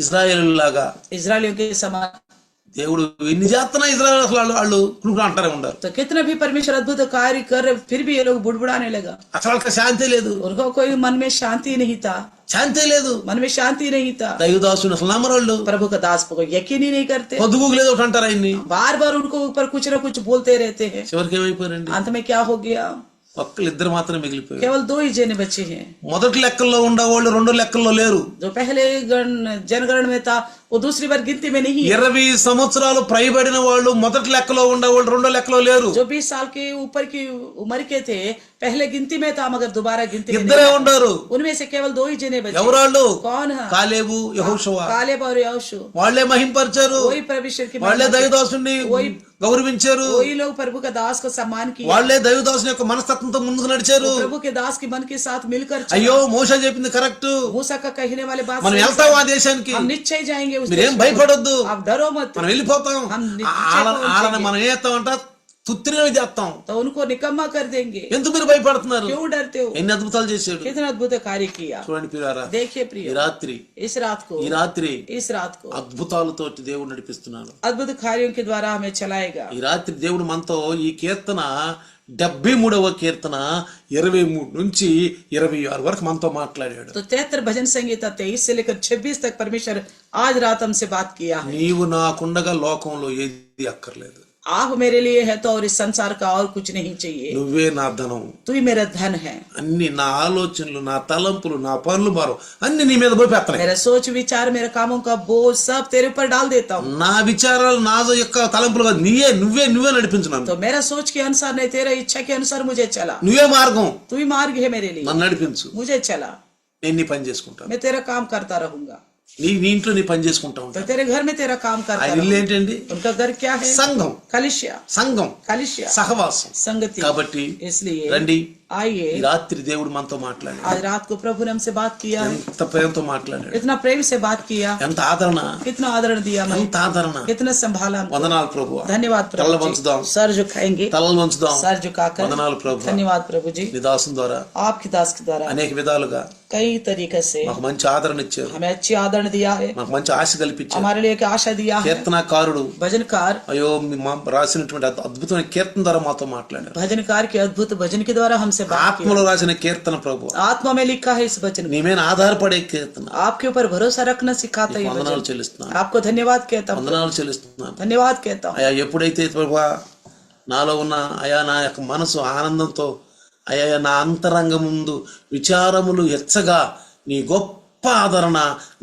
ఇజ్రాయేల్ లాగా इजरायलियों के समान, దేవుడు ఎన్ని చేస్తున్నా ఇజ్రాయేల్ అసలు వాళ్ళు కునుకుని అంటారే ఉండరు. तो कितना भी परमेश्वर अद्भुत कार्य कर रहे, फिर भी ये लोग बुड़बुड़ाने लगा. అసలు వాళ్ళకి శాంతి లేదు, उनको कोई मन में शांति नहीं था, శాంతి లేదు. मन में शांति नहीं था. దైవదాసుని అసలు నమ్మరాళ్ళు, प्रभु का दास को यकीन ही नहीं करते, పొద్దుగూకు లేదు ఒకటి అంటారు ఆయన్ని. बार बार उनको ऊपर कुछ न कुछ बोलते रहते हैं. చివరికి ఏమైపోయారండి, अंत में क्या हो गया, ఇద్దరు మాత్రమే మిగిలిపోయారు. केवल 2 ही जने बचे हैं. మొదటి లెక్కల్లో ఉండేవాళ్ళు రెండో లెక్కల్లో లేరు. जो पहले जनगणना में था वो दूसरी बार गिनती में नहीं है. 20 సంవత్సరాలు పైబడిన వాళ్ళు మొదటి లెక్కలో ఉండేవాళ్ళు రెండో లెక్కలో లేరు. जो 20 साल के ऊपर की उम्र के थे पहले गिनती में था मगर दोबारा गिनती में ఇద్దరే ఉన్నారు. उनमें से केवल 2 ही जने बचे. ఎవరాళ్ళు? कौन है? కాలేబు యెహోషువ. कालेब और यहोशू. వాళ్ళే మహింపరిచారు. वही परमेश्वर की వాళ్ళే దైవదాసుని గౌరవించారు. वही लोग प्रभु का दास को सम्मान किया. వాళ్ళే దైవదాసుని యొక్క మనస్తత్వంతో ముందుకు నడిచారు. प्रभु के दास के मन के साथ मिलकर అయ్యో మోషే చెప్పింది కరెక్ట్. मूसा का कहने वाले बात మనం వెళ్తాం ఆ దేశానికి. हम निश्चय जाएंगे उस మీరేం భయపడొద్దు. आप डरो मत. మనం వెళ్ళిపోతాం. ఆడని మనం ఏం చేస్తామంట తుత్తినవి చేస్తాం. तो उनको निकम्मा कर देंगे. ఎందుకు మీరు భయపడుతున్నారు? क्यों डरते हो? ఎన్ని అద్భుతాలు చేశాడు. कितना अद्भुत कार्य किया. చూడండి ప్రియులారా, देखिए प्रिय, ఈ రాత్రి इस रात को అద్భుతాలతోటి దేవుడు నడిపిస్తున్నాడు. अद्भुत कार्यों के द्वारा हमें चलाएगा. ఈ రాత్రి దేవుడు మనతో ఈ కీర్తన 73వ కీర్తన 23 నుంచి 26 వరకు మనతో మాట్లాడాడు. तो 73 भजन संगीता 23 से लेकर 26 तक परमेश्वर आज रात हमसे बात किया है. నీవు నాకుండగా లోకంలో ఏది అక్కర్లేదు. आप मेरे लिए है तो और इस संसार का और कुछ नहीं चाहिए. నువ్వే నా ధనం. तू ही मेरा धन है. అన్ని నా ఆలోచనలు, నా తలంపులు, నా పనులు భారం అన్ని నీ మీద పోయి मेरा सोच विचार मेरे कामों का बोझ सब तेरे ऊपर डाल देता हूँ. నా విచారాలు నా యొక్క తలంపులు కాదు, నువ్వే నడిపించున్నాను. तो मेरा सोच के अनुसार नहीं, तेरा इच्छा के अनुसार मुझे चला. నువ్వే మార్గం. तू ही मार्ग है मेरे लिए. నన్ను నడిపించు. मुझे चला. నేను నీ పని చేసుకుంటాను. मैं तेरा काम करता रहूंगा. నీ ఇంట్లో నీ పని చేసుకుంటా तो ఉంటాను. तेरे घर में तेरा काम करता ఆయన ఇల్లు ఏంటండి? उनका घर क्या है? సంఘం. कलिसिया సహవాసం. संगति. కాబట్టి इसलिए రండి, आइए. ఈ రాత్రి దేవుడు మనతో మాట్లాడాడు. आज रात को प्रभु ने हमसे बात किया है. ఎంత ప్రేమతో మాట్లాడాడు. इतना प्रेम से बात किया. ఎంత ఆదరణ, कितना आदरण दिया हमें. ఎంత ఆదరణ. कितना संभाला हमको. వందనాలు ప్రభు. धन्यवाद తలలు प्रभु जी. వంచుదాం. सर झुकाएंगे. తలలు వంచుదాం. सर झुकाकर వందనాలు ప్రభు. धन्यवाद प्रभु जी. నీ దాసుని ద్వారా आपकी दास के द्वारा అనేక విధాలుగా कई तरीके से మాకు మంచి ఆదరణ ఇచ్చారు. हमें अच्छी आदरण दिया है. మాకు మంచి ఆశ కల్పించారు. हमारे लिए एक आशा दिया है. కీర్తనకారుడు भजनकार అయ్యో రాసినటువంటి అద్భుతమైన కీర్తన ద్వారా మాతో మాట్లాడారు. भजनकार के अद्भुत भजन के द्वारा हमसे बात ఆత్మలో రాసిన కీర్తన ప్రభు. आत्मा में लिखा है इस वचन నీ మీద ఆధారపడే కీర్తన. आपके ऊपर भरोसा रखना सिखाता है. వందనాలు చెల్లిస్తున్నాను. आपको धन्यवाद कहता हूँ. వందనాలు చెల్లిస్తున్నాను. धन्यवाद कहता हूँ. అయ్యా ఎప్పుడైతే ప్రభా నాలో ఉన్న అయా నా యొక్క మనసు ఆనందంతో అయ్యా నా అంతరంగ ముందు విచారములు ఎచ్చగా నీ గొప్ప ఆదరణ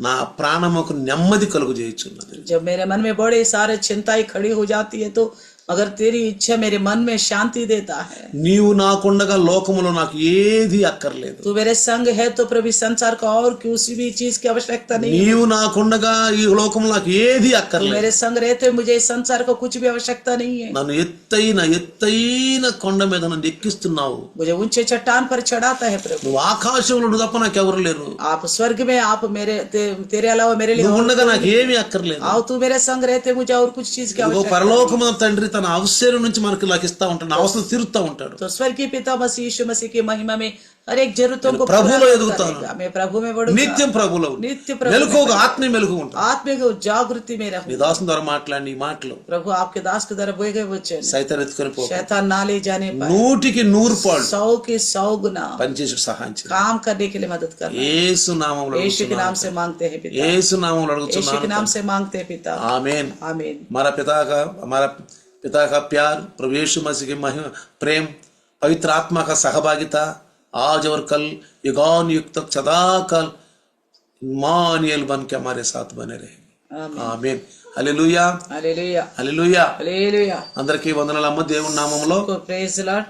నా ప్రాణముకు నెమ్మది కలుగు చేయుచున్నది. जब मेरे मन में बड़े सारे चिंताएं खड़ी हो जाती है तो मगर तेरी इच्छा मेरे मन में शांति देता है. నీవు నాకుండగా లోకములో నాకు ఏది అక్కర్లేదు. तू मेरे संग है तो प्रभु संसार का और किसी भी चीज की आवश्यकता नहीं. నీవు నాకుండగా ఈ లోకంలో నాకు ఏది అక్కర్లేదు. मेरे संग रहते मुझे इस संसार को कुछ भी आवश्यकता नहीं है. నన్ను ఎత్తైన కొండ మీద నన్ను ఎక్కిస్తున్నావు. मुझे ऊंचे चट्टान पर चढ़ाता है प्रभु. నువ్వు ఆకాశంలో తప్ప నాకెవరు లేరు. आप स्वर्ग में आप मेरे तेरे अलावा मेरे लिए నువ్వు ఉండగా నాకు ఏమీ అక్కర్లేదు. आओ तू मेरे संग रहते मुझे और कुछ चीज की आवश्यकता. పరలోకమున తండ్రి తన అవసరం నుంచి మనకు ఇస్తా ఉంటాడు. అవసరం తీరుస్తా ఉంటాడు. तो स्वर्गीय पिता मसीह यीशु मसीह की महिमा में हर एक जरूरतों को ప్రభువులో ఎదుగుతాను. मैं प्रभु में बढ़ूंगा. నిత్యం ప్రభువులో नित्य प्रभु మెలకువగా ఆత్మీయ మెలకువ ఉంటుంది. आत्मिक जागृति में रहूं. నీ దాసుని ద్వారా మాట్లాడి ఈ మాటలు प्रभु आपके दास के द्वारा बोए गए वचन సైతాన్ ఎత్తుకొని పో. शैतान ना ले जाने पाए. 100 పాళ్ళు 100 के 100 गुना పనిచేసి సహాయం చేయి. काम करने के लिए मदद करना. యేసు నామములో यीशु के नाम से मांगते हैं पिता. యేసు నామములో यीशु के అడుగుతున్నాను. नाम से मांगते हैं पिता. आमीन. आमीन. हमारा पिता का प्यार, प्रभु यीशु मसीह की महिमा, प्रेम, पवित्र आत्मा का सहभागिता आज और कल युगान युग तक सदाकाल इम्मानुएल बन के हमारे साथ बने रहे. आमीन. హల్లెలూయా. హల్లెలూయా. హల్లెలూయా. హల్లెలూయా. అందరికీ వందనాలు అమ్మ దేవుని నామములో. Praise the lord.